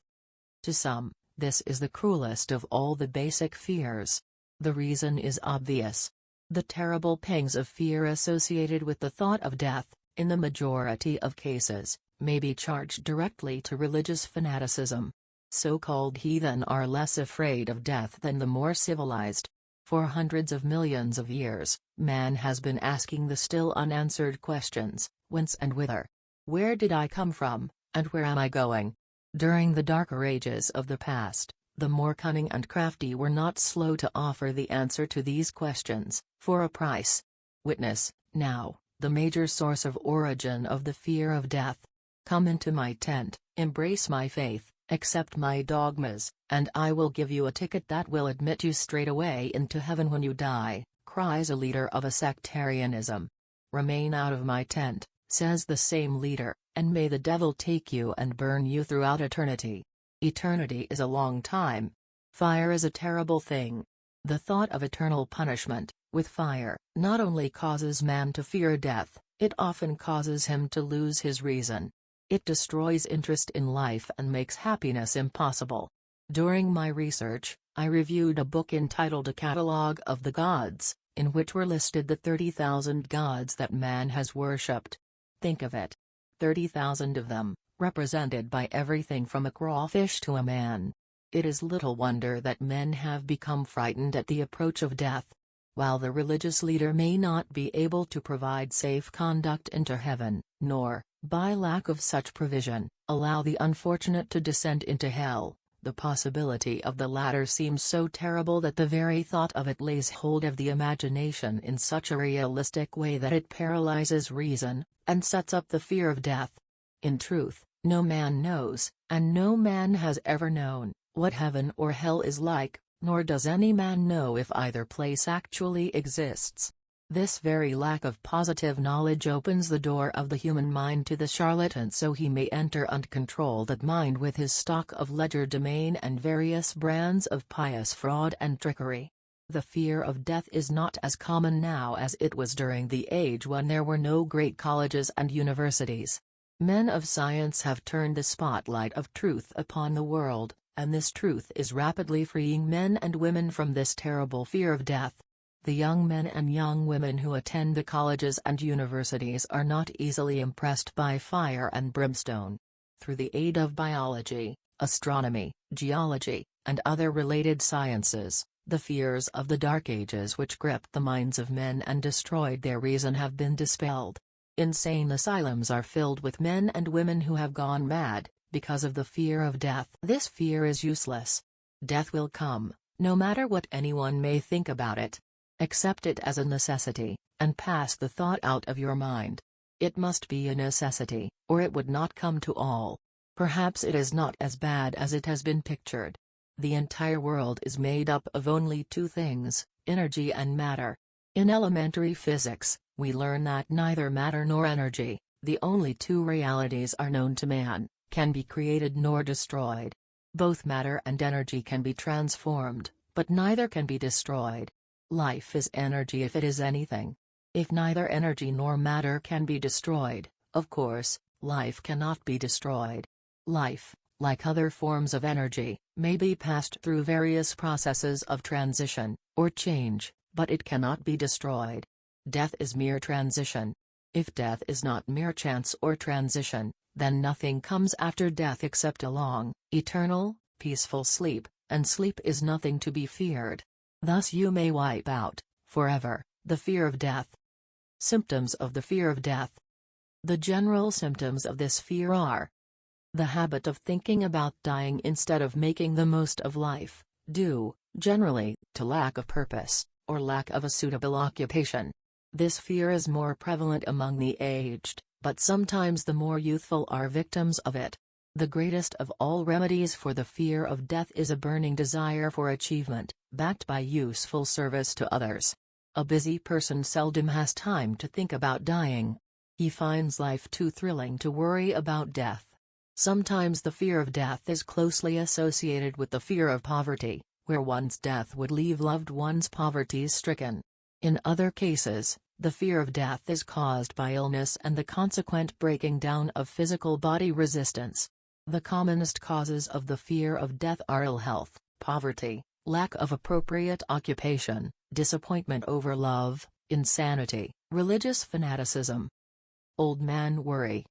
To some, this is the cruelest of all the basic fears. The reason is obvious. The terrible pangs of fear associated with the thought of death, in the majority of cases, may be charged directly to religious fanaticism. So-called heathen are less afraid of death than the more civilized. For hundreds of millions of years, man has been asking the still unanswered questions: whence and whither? Where did I come from, and where am I going? During the darker ages of the past, the more cunning and crafty were not slow to offer the answer to these questions, for a price. Witness, now, the major source of origin of the fear of death. Come into my tent, embrace my faith, accept my dogmas, and I will give you a ticket that will admit you straight away into heaven when you die, cries a leader of a sectarianism. Remain out of my tent, says the same leader, and may the devil take you and burn you throughout eternity. Eternity is a long time. Fire is a terrible thing. The thought of eternal punishment, with fire, not only causes man to fear death, it often causes him to lose his reason. It destroys interest in life and makes happiness impossible. During my research, I reviewed a book entitled A Catalogue of the Gods, in which were listed the 30,000 gods that man has worshipped. Think of it. 30,000 of them, represented by everything from a crawfish to a man. It is little wonder that men have become frightened at the approach of death. While the religious leader may not be able to provide safe conduct into heaven, nor, by lack of such provision, allow the unfortunate to descend into hell, the possibility of the latter seems so terrible that the very thought of it lays hold of the imagination in such a realistic way that it paralyzes reason, and sets up the fear of death. In truth, no man knows, and no man has ever known, what heaven or hell is like, nor does any man know if either place actually exists. This very lack of positive knowledge opens the door of the human mind to the charlatan, so he may enter and control that mind with his stock of legerdemain and various brands of pious fraud and trickery. The fear of death is not as common now as it was during the age when there were no great colleges and universities. Men of science have turned the spotlight of truth upon the world, and this truth is rapidly freeing men and women from this terrible fear of death. The young men and young women who attend the colleges and universities are not easily impressed by fire and brimstone. Through the aid of biology, astronomy, geology, and other related sciences, the fears of the Dark Ages which gripped the minds of men and destroyed their reason have been dispelled. Insane asylums are filled with men and women who have gone mad, because of the fear of death. This fear is useless. Death will come, no matter what anyone may think about it. Accept it as a necessity, and pass the thought out of your mind. It must be a necessity, or it would not come to all. Perhaps it is not as bad as it has been pictured. The entire world is made up of only two things, energy and matter. In elementary physics, we learn that neither matter nor energy, the only two realities are known to man, can be created nor destroyed. Both matter and energy can be transformed, but neither can be destroyed. Life is energy if it is anything. If neither energy nor matter can be destroyed, of course, life cannot be destroyed. Life, like other forms of energy, may be passed through various processes of transition, or change, but it cannot be destroyed. Death is mere transition. If death is not mere chance or transition, then nothing comes after death except a long, eternal, peaceful sleep, and sleep is nothing to be feared. Thus you may wipe out, forever, the fear of death. Symptoms of the fear of death. The general symptoms of this fear are the habit of thinking about dying instead of making the most of life, due, generally, to lack of purpose, or lack of a suitable occupation. This fear is more prevalent among the aged, but sometimes the more youthful are victims of it. The greatest of all remedies for the fear of death is a burning desire for achievement, backed by useful service to others. A busy person seldom has time to think about dying. He finds life too thrilling to worry about death. Sometimes the fear of death is closely associated with the fear of poverty, where one's death would leave loved ones poverty-stricken. In other cases, the fear of death is caused by illness and the consequent breaking down of physical body resistance. The commonest causes of the fear of death are ill health, poverty, lack of appropriate occupation, disappointment over love, insanity, religious fanaticism. Old man worry.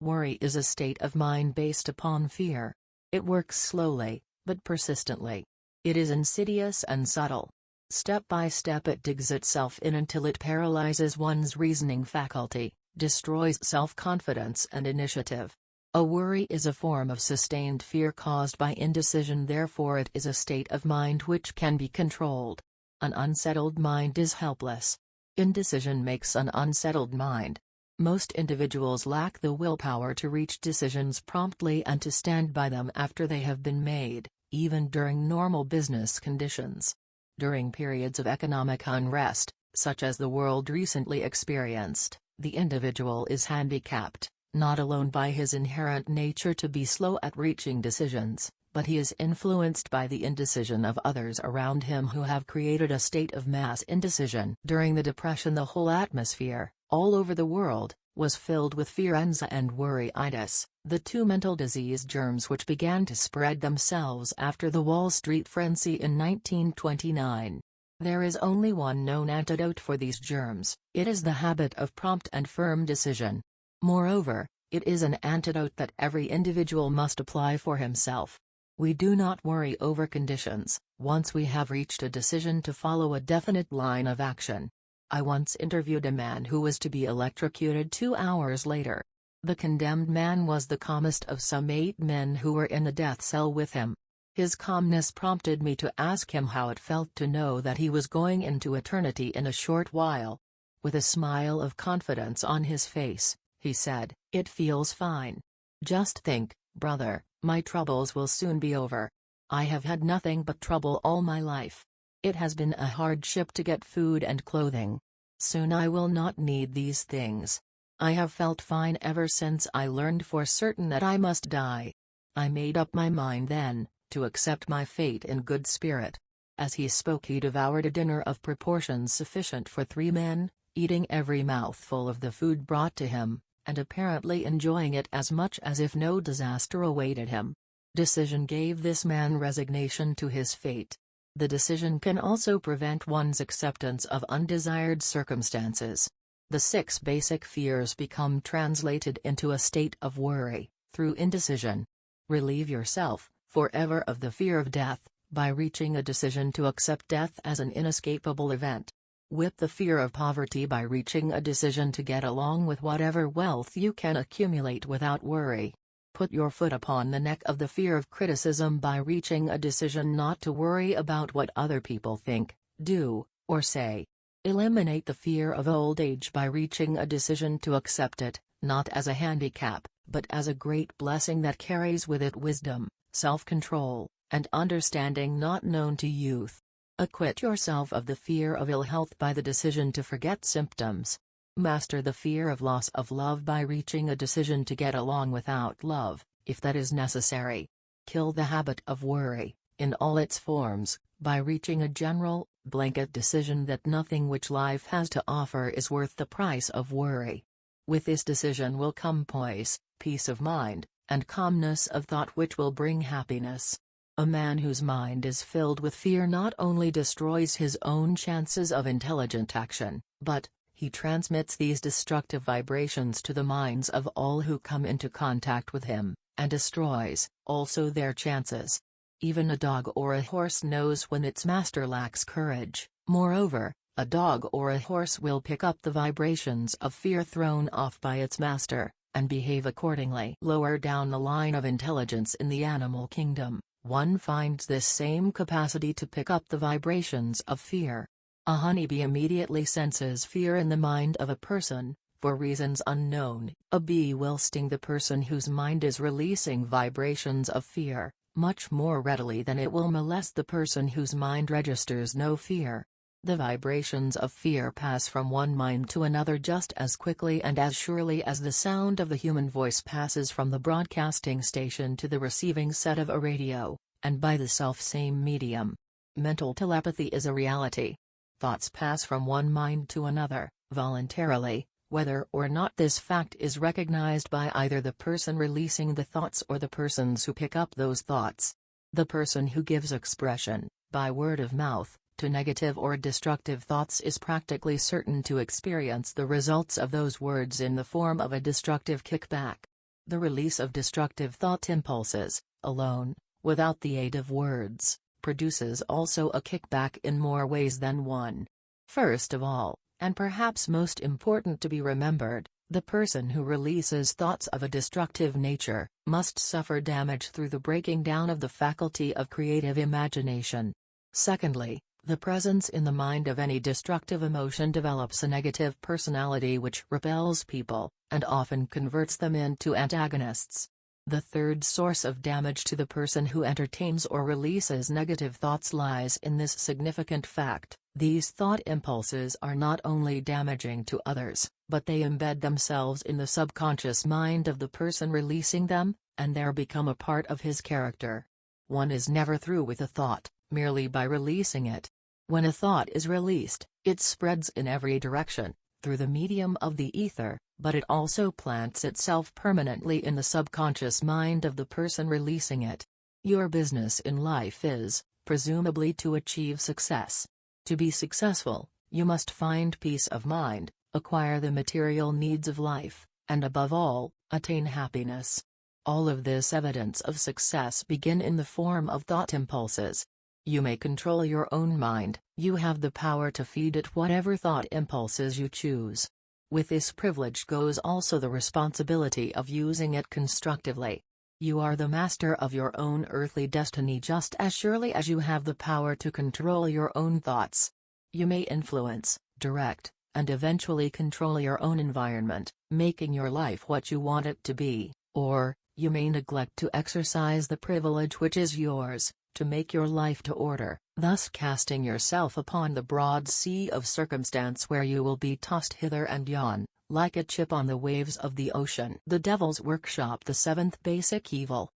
Worry is a state of mind based upon fear. It works slowly, but persistently. It is insidious and subtle. Step by step it digs itself in until it paralyzes one's reasoning faculty, destroys self-confidence and initiative. A worry is a form of sustained fear caused by indecision, therefore it is a state of mind which can be controlled. An unsettled mind is helpless. Indecision makes an unsettled mind. Most individuals lack the willpower to reach decisions promptly and to stand by them after they have been made, even during normal business conditions. During periods of economic unrest, such as the world recently experienced, the individual is handicapped, not alone by his inherent nature to be slow at reaching decisions, but he is influenced by the indecision of others around him who have created a state of mass indecision. During the Depression, the whole atmosphere, all over the world, was filled with fearenza and worryitis, the two mental disease germs which began to spread themselves after the Wall Street frenzy in 1929. There is only one known antidote for these germs. It is the habit of prompt and firm decision. Moreover, it is an antidote that every individual must apply for himself. We do not worry over conditions, once we have reached a decision to follow a definite line of action. I once interviewed a man who was to be electrocuted 2 hours later. The condemned man was the calmest of some 8 men who were in the death cell with him. His calmness prompted me to ask him how it felt to know that he was going into eternity in a short while. With a smile of confidence on his face, he said, "It feels fine. Just think, brother, my troubles will soon be over. I have had nothing but trouble all my life. It has been a hardship to get food and clothing. Soon I will not need these things. I have felt fine ever since I learned for certain that I must die. I made up my mind then, to accept my fate in good spirit." As he spoke, he devoured a dinner of proportions sufficient for 3 men, eating every mouthful of the food brought to him, and apparently enjoying it as much as if no disaster awaited him. Decision gave this man resignation to his fate. The decision can also prevent one's acceptance of undesired circumstances. The 6 basic fears become translated into a state of worry, through indecision. Relieve yourself, forever, of the fear of death, by reaching a decision to accept death as an inescapable event. Whip the fear of poverty by reaching a decision to get along with whatever wealth you can accumulate without worry. Put your foot upon the neck of the fear of criticism by reaching a decision not to worry about what other people think, do, or say. Eliminate the fear of old age by reaching a decision to accept it, not as a handicap, but as a great blessing that carries with it wisdom, self-control, and understanding not known to youth. Acquit yourself of the fear of ill health by the decision to forget symptoms. Master the fear of loss of love by reaching a decision to get along without love, if that is necessary. Kill the habit of worry, in all its forms, by reaching a general, blanket decision that nothing which life has to offer is worth the price of worry. With this decision will come poise, peace of mind, and calmness of thought which will bring happiness. A man whose mind is filled with fear not only destroys his own chances of intelligent action, but he transmits these destructive vibrations to the minds of all who come into contact with him, and destroys, also, their chances. Even a dog or a horse knows when its master lacks courage. Moreover, a dog or a horse will pick up the vibrations of fear thrown off by its master, and behave accordingly. Lower down the line of intelligence in the animal kingdom, one finds this same capacity to pick up the vibrations of fear. A honeybee immediately senses fear in the mind of a person. For reasons unknown, a bee will sting the person whose mind is releasing vibrations of fear, much more readily than it will molest the person whose mind registers no fear. The vibrations of fear pass from one mind to another just as quickly and as surely as the sound of the human voice passes from the broadcasting station to the receiving set of a radio, and by the self-same medium. Mental telepathy is a reality. Thoughts pass from one mind to another, voluntarily, whether or not this fact is recognized by either the person releasing the thoughts or the persons who pick up those thoughts. The person who gives expression, by word of mouth, to negative or destructive thoughts is practically certain to experience the results of those words in the form of a destructive kickback. The release of destructive thought impulses, alone, without the aid of words, produces also a kickback in more ways than one. First of all, and perhaps most important to be remembered, the person who releases thoughts of a destructive nature must suffer damage through the breaking down of the faculty of creative imagination. Secondly, the presence in the mind of any destructive emotion develops a negative personality which repels people, and often converts them into antagonists. The third source of damage to the person who entertains or releases negative thoughts lies in this significant fact: these thought impulses are not only damaging to others, but they embed themselves in the subconscious mind of the person releasing them, and there become a part of his character. One is never through with a thought, merely by releasing it. When a thought is released, it spreads in every direction, through the medium of the ether, but it also plants itself permanently in the subconscious mind of the person releasing it. Your business in life is, presumably, to achieve success. To be successful, you must find peace of mind, acquire the material needs of life, and above all, attain happiness. All of this evidence of success begin in the form of thought impulses. You may control your own mind, you have the power to feed it whatever thought impulses you choose. With this privilege goes also the responsibility of using it constructively. You are the master of your own earthly destiny just as surely as you have the power to control your own thoughts. You may influence, direct, and eventually control your own environment, making your life what you want it to be, or, you may neglect to exercise the privilege which is yours, to make your life to order, thus casting yourself upon the broad sea of circumstance where you will be tossed hither and yon, like a chip on the waves of the ocean. The Devil's Workshop. The seventh basic evil.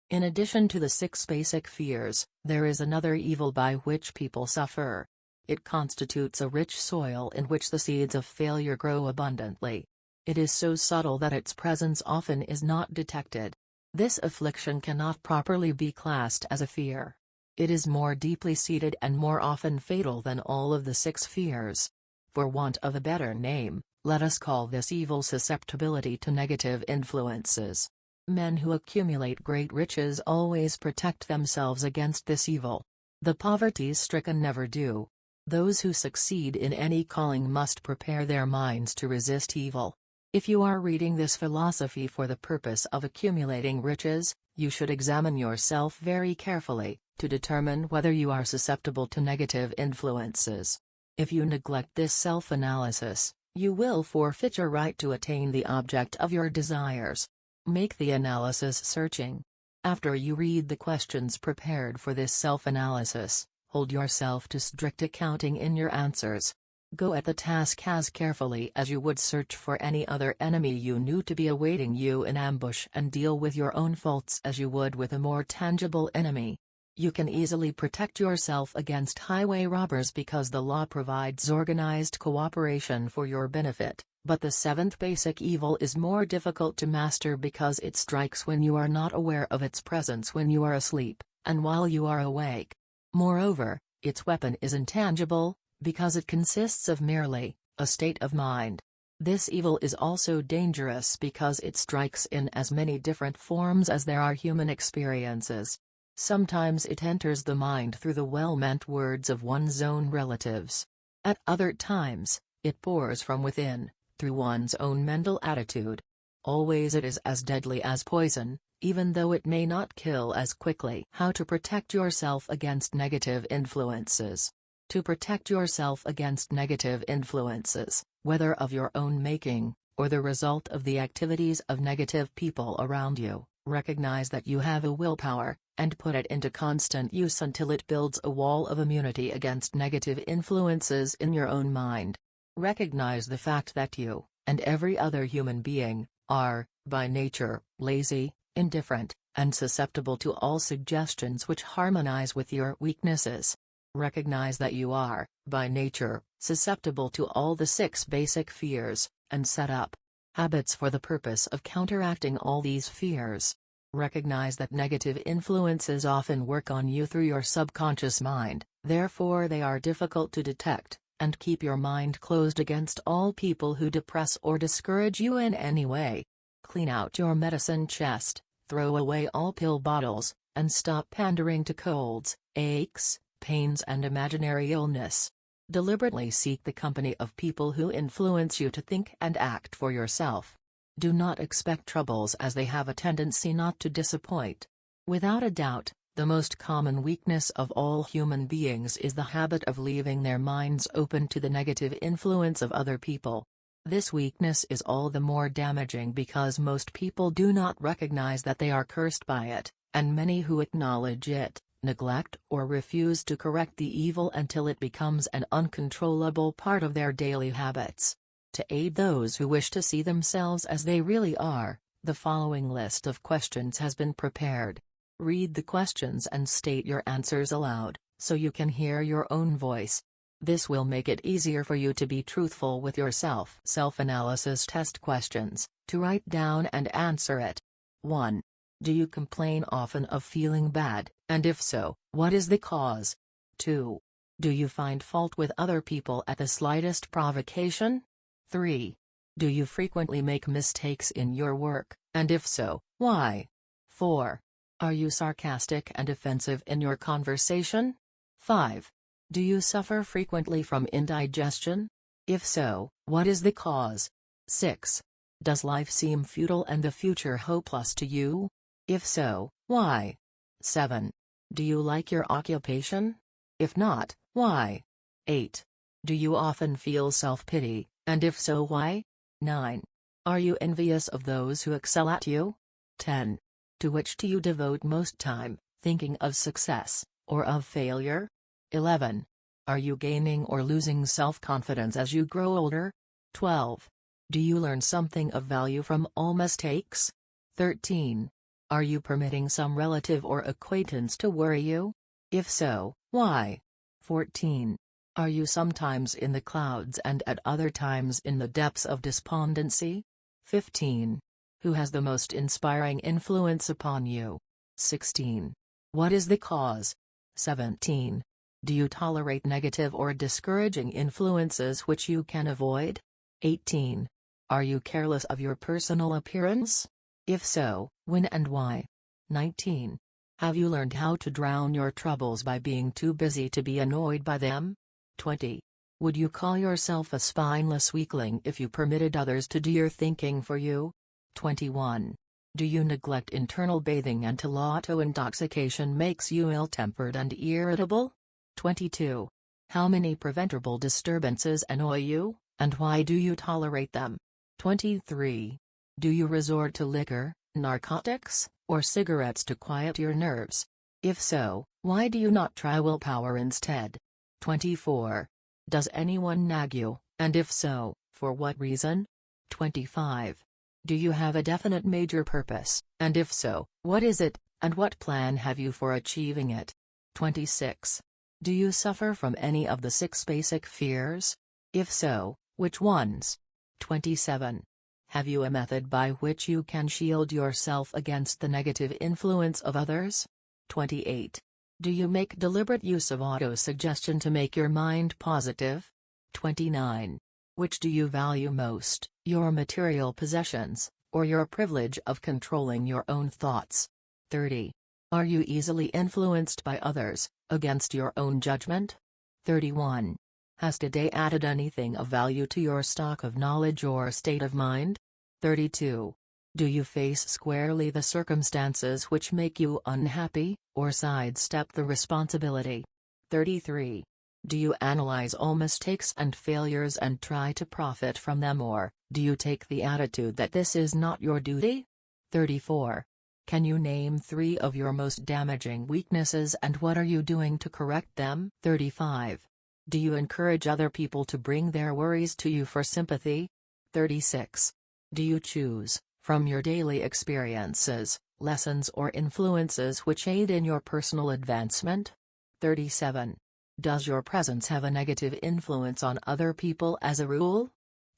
In addition to the 6 basic fears, there is another evil by which people suffer. It constitutes a rich soil in which the seeds of failure grow abundantly. It is so subtle that its presence often is not detected. This affliction cannot properly be classed as a fear. It is more deeply seated and more often fatal than all of the 6 fears. For want of a better name, let us call this evil susceptibility to negative influences. Men who accumulate great riches always protect themselves against this evil. The poverty-stricken never do. Those who succeed in any calling must prepare their minds to resist evil. If you are reading this philosophy for the purpose of accumulating riches, you should examine yourself very carefully, to determine whether you are susceptible to negative influences. If you neglect this self-analysis, you will forfeit your right to attain the object of your desires. Make the analysis searching. After you read the questions prepared for this self-analysis, hold yourself to strict accounting in your answers. Go at the task as carefully as you would search for any other enemy you knew to be awaiting you in ambush, and deal with your own faults as you would with a more tangible enemy. You can easily protect yourself against highway robbers because the law provides organized cooperation for your benefit, but the 7th basic evil is more difficult to master because it strikes when you are not aware of its presence when you are asleep, and while you are awake. Moreover, its weapon is intangible, because it consists of merely a state of mind. This evil is also dangerous because it strikes in as many different forms as there are human experiences. Sometimes it enters the mind through the well-meant words of one's own relatives. At other times, it pours from within, through one's own mental attitude. Always it is as deadly as poison, even though it may not kill as quickly. How to protect yourself against negative influences. To protect yourself against negative influences, whether of your own making, or the result of the activities of negative people around you, recognize that you have a willpower, and put it into constant use until it builds a wall of immunity against negative influences in your own mind. Recognize the fact that you, and every other human being, are, by nature, lazy, indifferent, and susceptible to all suggestions which harmonize with your weaknesses. Recognize that you are, by nature, susceptible to all the 6 basic fears, and set up habits for the purpose of counteracting all these fears. Recognize that negative influences often work on you through your subconscious mind, therefore they are difficult to detect, and keep your mind closed against all people who depress or discourage you in any way. Clean out your medicine chest, throw away all pill bottles, and stop pandering to colds, aches, pains and imaginary illness. Deliberately seek the company of people who influence you to think and act for yourself. Do not expect troubles, as they have a tendency not to disappoint. Without a doubt, the most common weakness of all human beings is the habit of leaving their minds open to the negative influence of other people. This weakness is all the more damaging because most people do not recognize that they are cursed by it, and many who acknowledge it, neglect or refuse to correct the evil until it becomes an uncontrollable part of their daily habits. To aid those who wish to see themselves as they really are, the following list of questions has been prepared. Read the questions and state your answers aloud, so you can hear your own voice. This will make it easier for you to be truthful with yourself. Self-analysis test questions, to write down and answer it. 1. Do you complain often of feeling bad, and if so, what is the cause? 2. Do you find fault with other people at the slightest provocation? 3. Do you frequently make mistakes in your work, and if so, why? 4. Are you sarcastic and offensive in your conversation? 5. Do you suffer frequently from indigestion? If so, what is the cause? 6. Does life seem futile and the future hopeless to you? If so, why? 7. Do you like your occupation? If not, why? 8. Do you often feel self-pity, and if so, why? 9. Are you envious of those who excel at you? 10. To which do you devote most time, thinking of success, or of failure? 11. Are you gaining or losing self-confidence as you grow older? 12. Do you learn something of value from all mistakes? 13. Are you permitting some relative or acquaintance to worry you? If so, why? 14. Are you sometimes in the clouds and at other times in the depths of despondency? 15. Who has the most inspiring influence upon you? 16. What is the cause? 17. Do you tolerate negative or discouraging influences which you can avoid? 18. Are you careless of your personal appearance? If so, when and why? 19. Have you learned how to drown your troubles by being too busy to be annoyed by them? 20. Would you call yourself a spineless weakling if you permitted others to do your thinking for you? 21. Do you neglect internal bathing until auto-intoxication makes you ill-tempered and irritable? 22. How many preventable disturbances annoy you, and why do you tolerate them? 23. Do you resort to liquor, narcotics, or cigarettes to quiet your nerves? If so, why do you not try willpower instead? 24. Does anyone nag you, and if so, for what reason? 25. Do you have a definite major purpose, and if so, what is it, and what plan have you for achieving it? 26. Do you suffer from any of the 6 basic fears? If so, which ones? 27. Have you a method by which you can shield yourself against the negative influence of others? 28. Do you make deliberate use of auto-suggestion to make your mind positive? 29. Which do you value most, your material possessions, or your privilege of controlling your own thoughts? 30. Are you easily influenced by others, against your own judgment? 31. Has today added anything of value to your stock of knowledge or state of mind? 32. Do you face squarely the circumstances which make you unhappy, or sidestep the responsibility? 33. Do you analyze all mistakes and failures and try to profit from them, or do you take the attitude that this is not your duty? 34. Can you name 3 of your most damaging weaknesses and what are you doing to correct them? 35. Do you encourage other people to bring their worries to you for sympathy? 36. Do you choose, from your daily experiences, lessons or influences which aid in your personal advancement? 37. Does your presence have a negative influence on other people as a rule?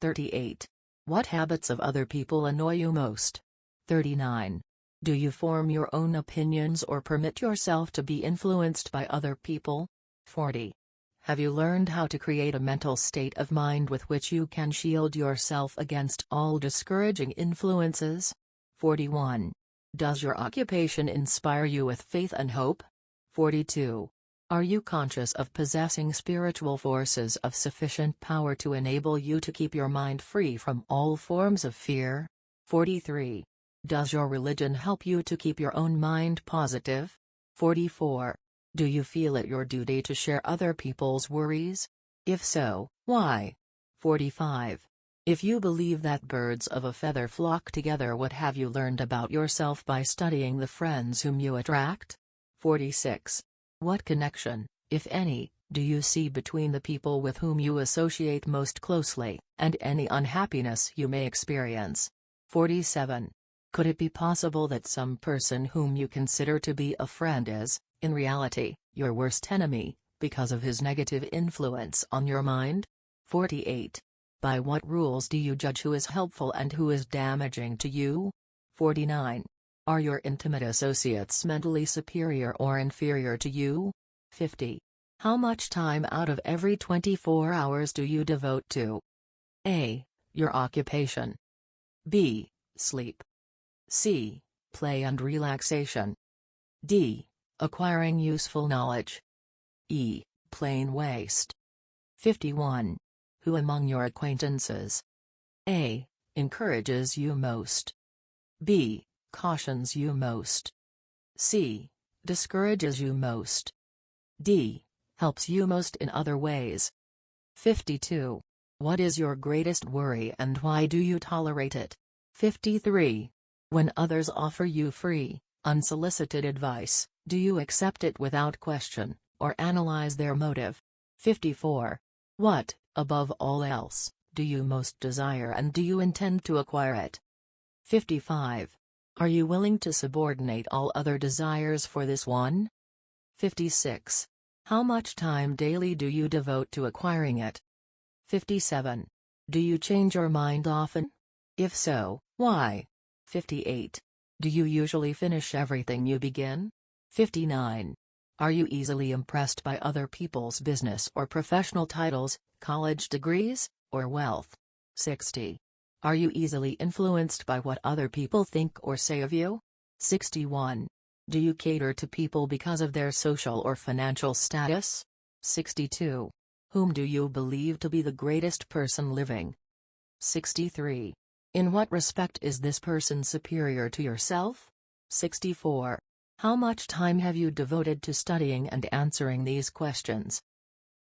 38. What habits of other people annoy you most? 39. Do you form your own opinions or permit yourself to be influenced by other people? 40. Have you learned how to create a mental state of mind with which you can shield yourself against all discouraging influences? 41. Does your occupation inspire you with faith and hope? 42. Are you conscious of possessing spiritual forces of sufficient power to enable you to keep your mind free from all forms of fear? 43. Does your religion help you to keep your own mind positive? 44. Do you feel it your duty to share other people's worries? If so, why? 45. If you believe that birds of a feather flock together, what have you learned about yourself by studying the friends whom you attract? 46. What connection, if any, do you see between the people with whom you associate most closely, and any unhappiness you may experience? 47. Could it be possible that some person whom you consider to be a friend is, in reality, your worst enemy, because of his negative influence on your mind? 48. By what rules do you judge who is helpful and who is damaging to you? 49. Are your intimate associates mentally superior or inferior to you? 50. How much time out of every 24 hours do you devote to A. Your occupation, B. Sleep, C. Play and relaxation, D. Acquiring useful knowledge, E. Plain waste? 51. Who among your acquaintances A. Encourages you most, B. Cautions you most, C. Discourages you most, D. Helps you most in other ways? 52. What is your greatest worry and why do you tolerate it? 53. When others offer you free, unsolicited advice, do you accept it without question, or analyze their motive? 54. What, above all else, do you most desire and do you intend to acquire it? 55. Are you willing to subordinate all other desires for this one? 56. How much time daily do you devote to acquiring it? 57. Do you change your mind often? If so, why? 58. Do you usually finish everything you begin? 59. Are you easily impressed by other people's business or professional titles, college degrees, or wealth? 60. Are you easily influenced by what other people think or say of you? 61. Do you cater to people because of their social or financial status? 62. Whom do you believe to be the greatest person living? 63. In what respect is this person superior to yourself? 64. How much time have you devoted to studying and answering these questions?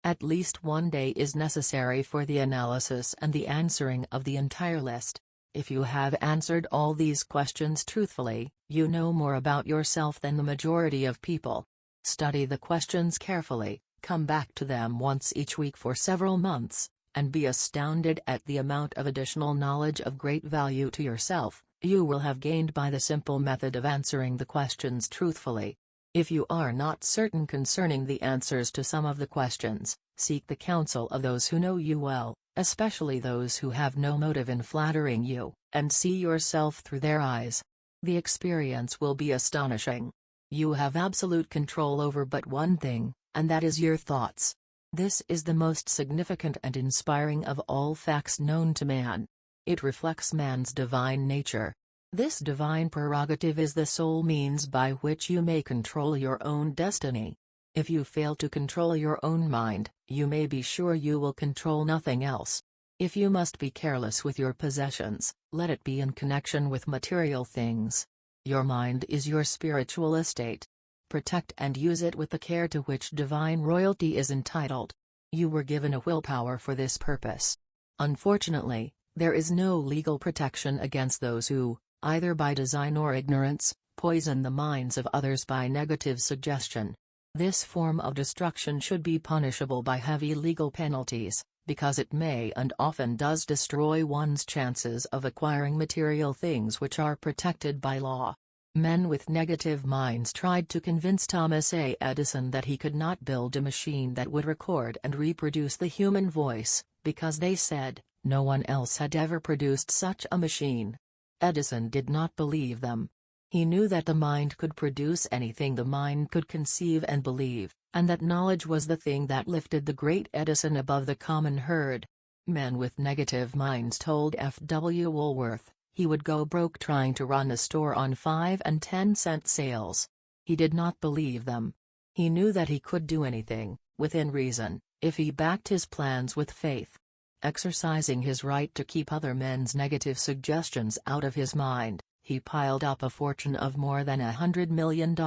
At least one day is necessary for the analysis and the answering of the entire list. If you have answered all these questions truthfully, you know more about yourself than the majority of people. Study the questions carefully, come back to them once each week for several months, and be astounded at the amount of additional knowledge of great value to yourself you will have gained by the simple method of answering the questions truthfully. If you are not certain concerning the answers to some of the questions, seek the counsel of those who know you well, especially those who have no motive in flattering you, and see yourself through their eyes. The experience will be astonishing. You have absolute control over but one thing, and that is your thoughts. This is the most significant and inspiring of all facts known to man. It reflects man's divine nature. This divine prerogative is the sole means by which you may control your own destiny. If you fail to control your own mind, you may be sure you will control nothing else. If you must be careless with your possessions, let it be in connection with material things. Your mind is your spiritual estate. Protect and use it with the care to which divine royalty is entitled. You were given a willpower for this purpose. Unfortunately, there is no legal protection against those who, either by design or ignorance, poison the minds of others by negative suggestion. This form of destruction should be punishable by heavy legal penalties, because it may and often does destroy one's chances of acquiring material things which are protected by law. Men with negative minds tried to convince Thomas A. Edison that he could not build a machine that would record and reproduce the human voice, because they said, no one else had ever produced such a machine. Edison did not believe them. He knew that the mind could produce anything the mind could conceive and believe, and that knowledge was the thing that lifted the great Edison above the common herd. Men with negative minds told F. W. Woolworth he would go broke trying to run a store on 5 and 10-cent sales. He did not believe them. He knew that he could do anything, within reason, if he backed his plans with faith. Exercising his right to keep other men's negative suggestions out of his mind, he piled up a fortune of more than $100 million.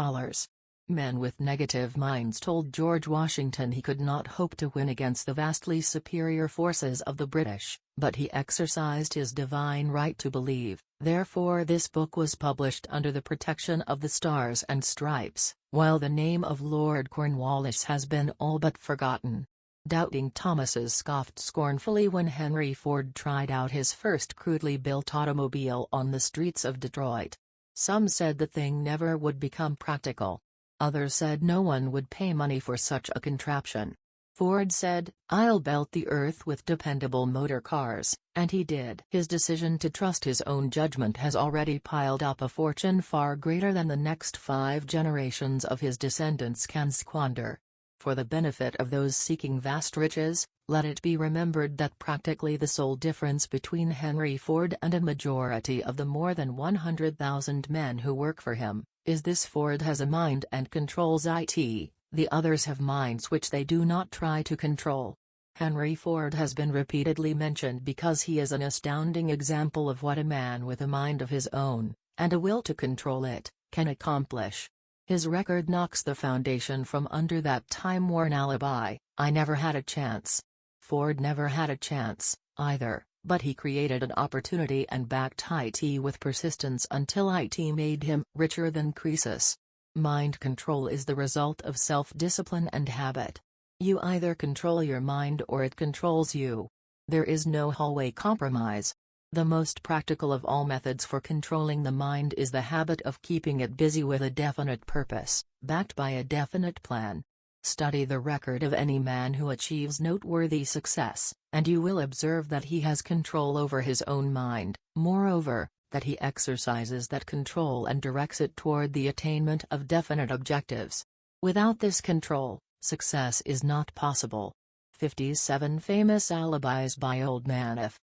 Men with negative minds told George Washington he could not hope to win against the vastly superior forces of the British, but he exercised his divine right to believe. Therefore this book was published under the protection of the Stars and Stripes, while the name of Lord Cornwallis has been all but forgotten. Doubting Thomases scoffed scornfully when Henry Ford tried out his first crudely built automobile on the streets of Detroit. Some said the thing never would become practical. Others said no one would pay money for such a contraption. Ford said, "I'll belt the earth with dependable motor cars," and he did. His decision to trust his own judgment has already piled up a fortune far greater than the next 5 generations of his descendants can squander. For the benefit of those seeking vast riches, let it be remembered that practically the sole difference between Henry Ford and a majority of the more than 100,000 men who work for him, is this: Ford has a mind and controls it, the others have minds which they do not try to control. Henry Ford has been repeatedly mentioned because he is an astounding example of what a man with a mind of his own, and a will to control it, can accomplish. His record knocks the foundation from under that time-worn alibi, "I never had a chance." Ford never had a chance, either, but he created an opportunity and backed it with persistence until it made him richer than Croesus. Mind control is the result of self-discipline and habit. You either control your mind or it controls you. There is no hallway compromise. The most practical of all methods for controlling the mind is the habit of keeping it busy with a definite purpose, backed by a definite plan. Study the record of any man who achieves noteworthy success, and you will observe that he has control over his own mind, moreover, that he exercises that control and directs it toward the attainment of definite objectives. Without this control, success is not possible. 57 Famous Alibis by Old Man F.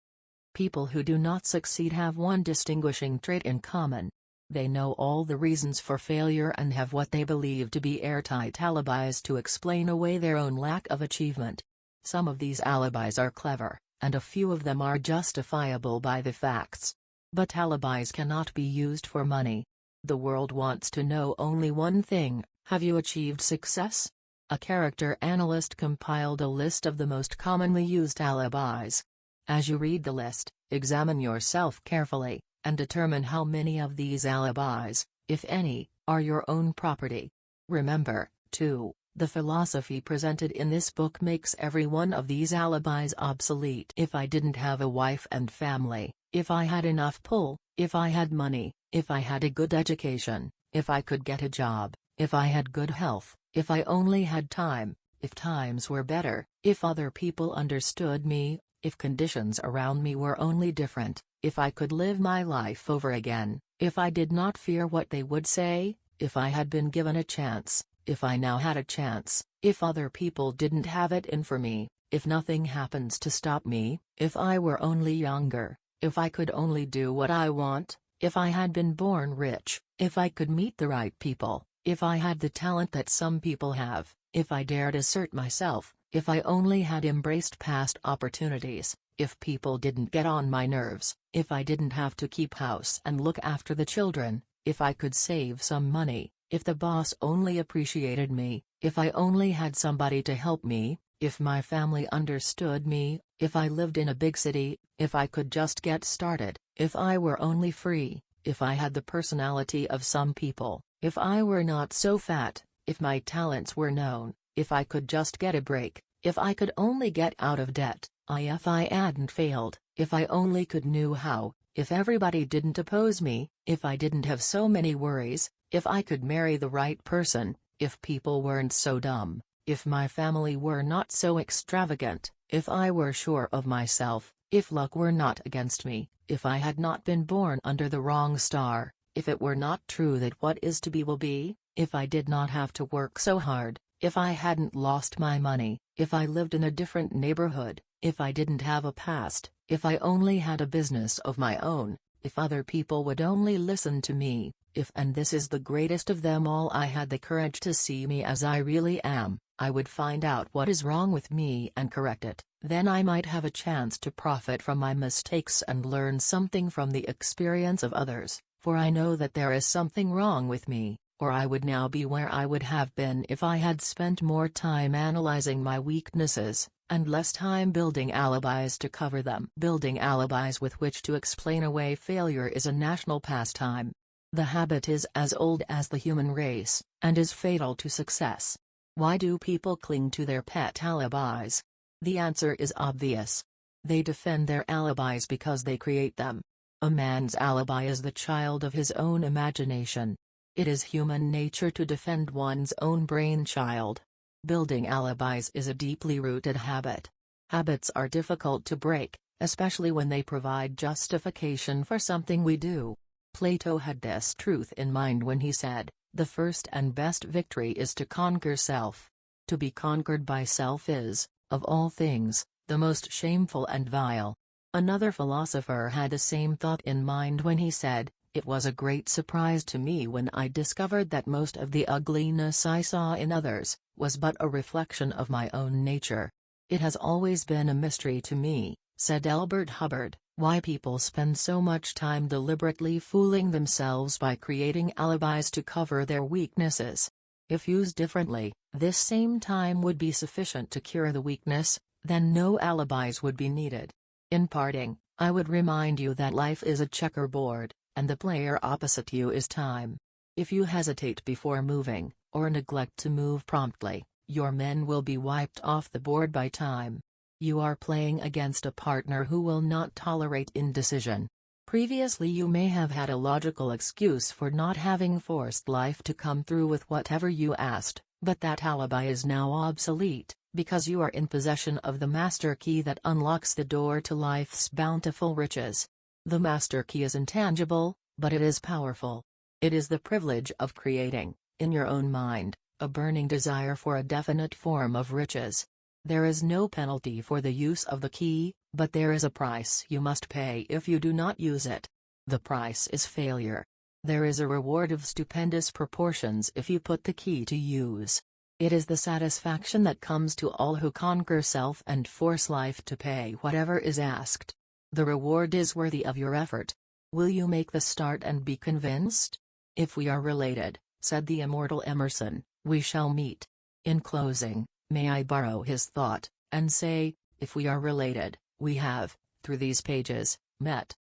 People who do not succeed have one distinguishing trait in common. They know all the reasons for failure and have what they believe to be airtight alibis to explain away their own lack of achievement. Some of these alibis are clever, and a few of them are justifiable by the facts. But alibis cannot be used for money. The world wants to know only one thing: have you achieved success? A character analyst compiled a list of the most commonly used alibis. As you read the list, examine yourself carefully, and determine how many of these alibis, if any, are your own property. Remember, too, the philosophy presented in this book makes every one of these alibis obsolete. If I didn't have a wife and family, if I had enough pull, if I had money, if I had a good education, if I could get a job, if I had good health, if I only had time, if times were better, if other people understood me, if conditions around me were only different, if I could live my life over again, if I did not fear what they would say, if I had been given a chance, if I now had a chance, if other people didn't have it in for me, if nothing happens to stop me, if I were only younger, if I could only do what I want, if I had been born rich, if I could meet the right people, if I had the talent that some people have, if I dared assert myself, if I only had embraced past opportunities, if people didn't get on my nerves, if I didn't have to keep house and look after the children, if I could save some money, if the boss only appreciated me, if I only had somebody to help me, if my family understood me, if I lived in a big city, if I could just get started, if I were only free, if I had the personality of some people, if I were not so fat, if my talents were known, if I could just get a break, if I could only get out of debt, if I hadn't failed, if I only could knew how, If everybody didn't oppose me, if I didn't have so many worries, if I could marry the right person, if people weren't so dumb, if my family were not so extravagant, if I were sure of myself, if luck were not against me, if I had not been born under the wrong star, if it were not true that what is to be will be, if I did not have to work so hard, if I hadn't lost my money, if I lived in a different neighborhood, if I didn't have a past, if I only had a business of my own, if other people would only listen to me, if, and this is the greatest of them all, I had the courage to see me as I really am, I would find out what is wrong with me and correct it. Then I might have a chance to profit from my mistakes and learn something from the experience of others, for I know that there is something wrong with me, or I would now be where I would have been if I had spent more time analyzing my weaknesses, and less time building alibis to cover them. Building alibis with which to explain away failure is a national pastime. The habit is as old as the human race, and is fatal to success. Why do people cling to their pet alibis? The answer is obvious. They defend their alibis because they create them. A man's alibi is the child of his own imagination. It is human nature to defend one's own brainchild. Building alibis is a deeply rooted habit. Habits are difficult to break, especially when they provide justification for something we do. Plato had this truth in mind when he said, "The first and best victory is to conquer self. To be conquered by self is, of all things, the most shameful and vile." Another philosopher had the same thought in mind when he said, "It was a great surprise to me when I discovered that most of the ugliness I saw in others was but a reflection of my own nature. It has always been a mystery to me," said Elbert Hubbard, "why people spend so much time deliberately fooling themselves by creating alibis to cover their weaknesses. If used differently, this same time would be sufficient to cure the weakness, then no alibis would be needed." In parting, I would remind you that life is a checkerboard, and the player opposite you is time. If you hesitate before moving, or neglect to move promptly, your men will be wiped off the board by time. You are playing against a partner who will not tolerate indecision. Previously you may have had a logical excuse for not having forced life to come through with whatever you asked, but that alibi is now obsolete, because you are in possession of the master key that unlocks the door to life's bountiful riches. The master key is intangible, but it is powerful. It is the privilege of creating, in your own mind, a burning desire for a definite form of riches. There is no penalty for the use of the key, but there is a price you must pay if you do not use it. The price is failure. There is a reward of stupendous proportions if you put the key to use. It is the satisfaction that comes to all who conquer self and force life to pay whatever is asked. The reward is worthy of your effort. Will you make the start and be convinced? "If we are related," said the immortal Emerson, "we shall meet." In closing, may I borrow his thought, and say, if we are related, we have, through these pages, met.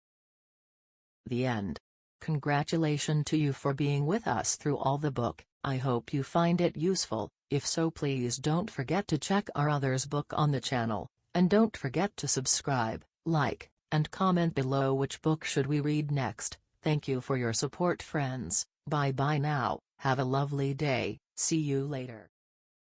The end. Congratulations to you for being with us through all the book. I hope you find it useful. If so, please don't forget to check our others book on the channel, and don't forget to subscribe, like, and comment below which book should we read next. Thank you for your support, friends. Bye bye now, have a lovely day, see you later.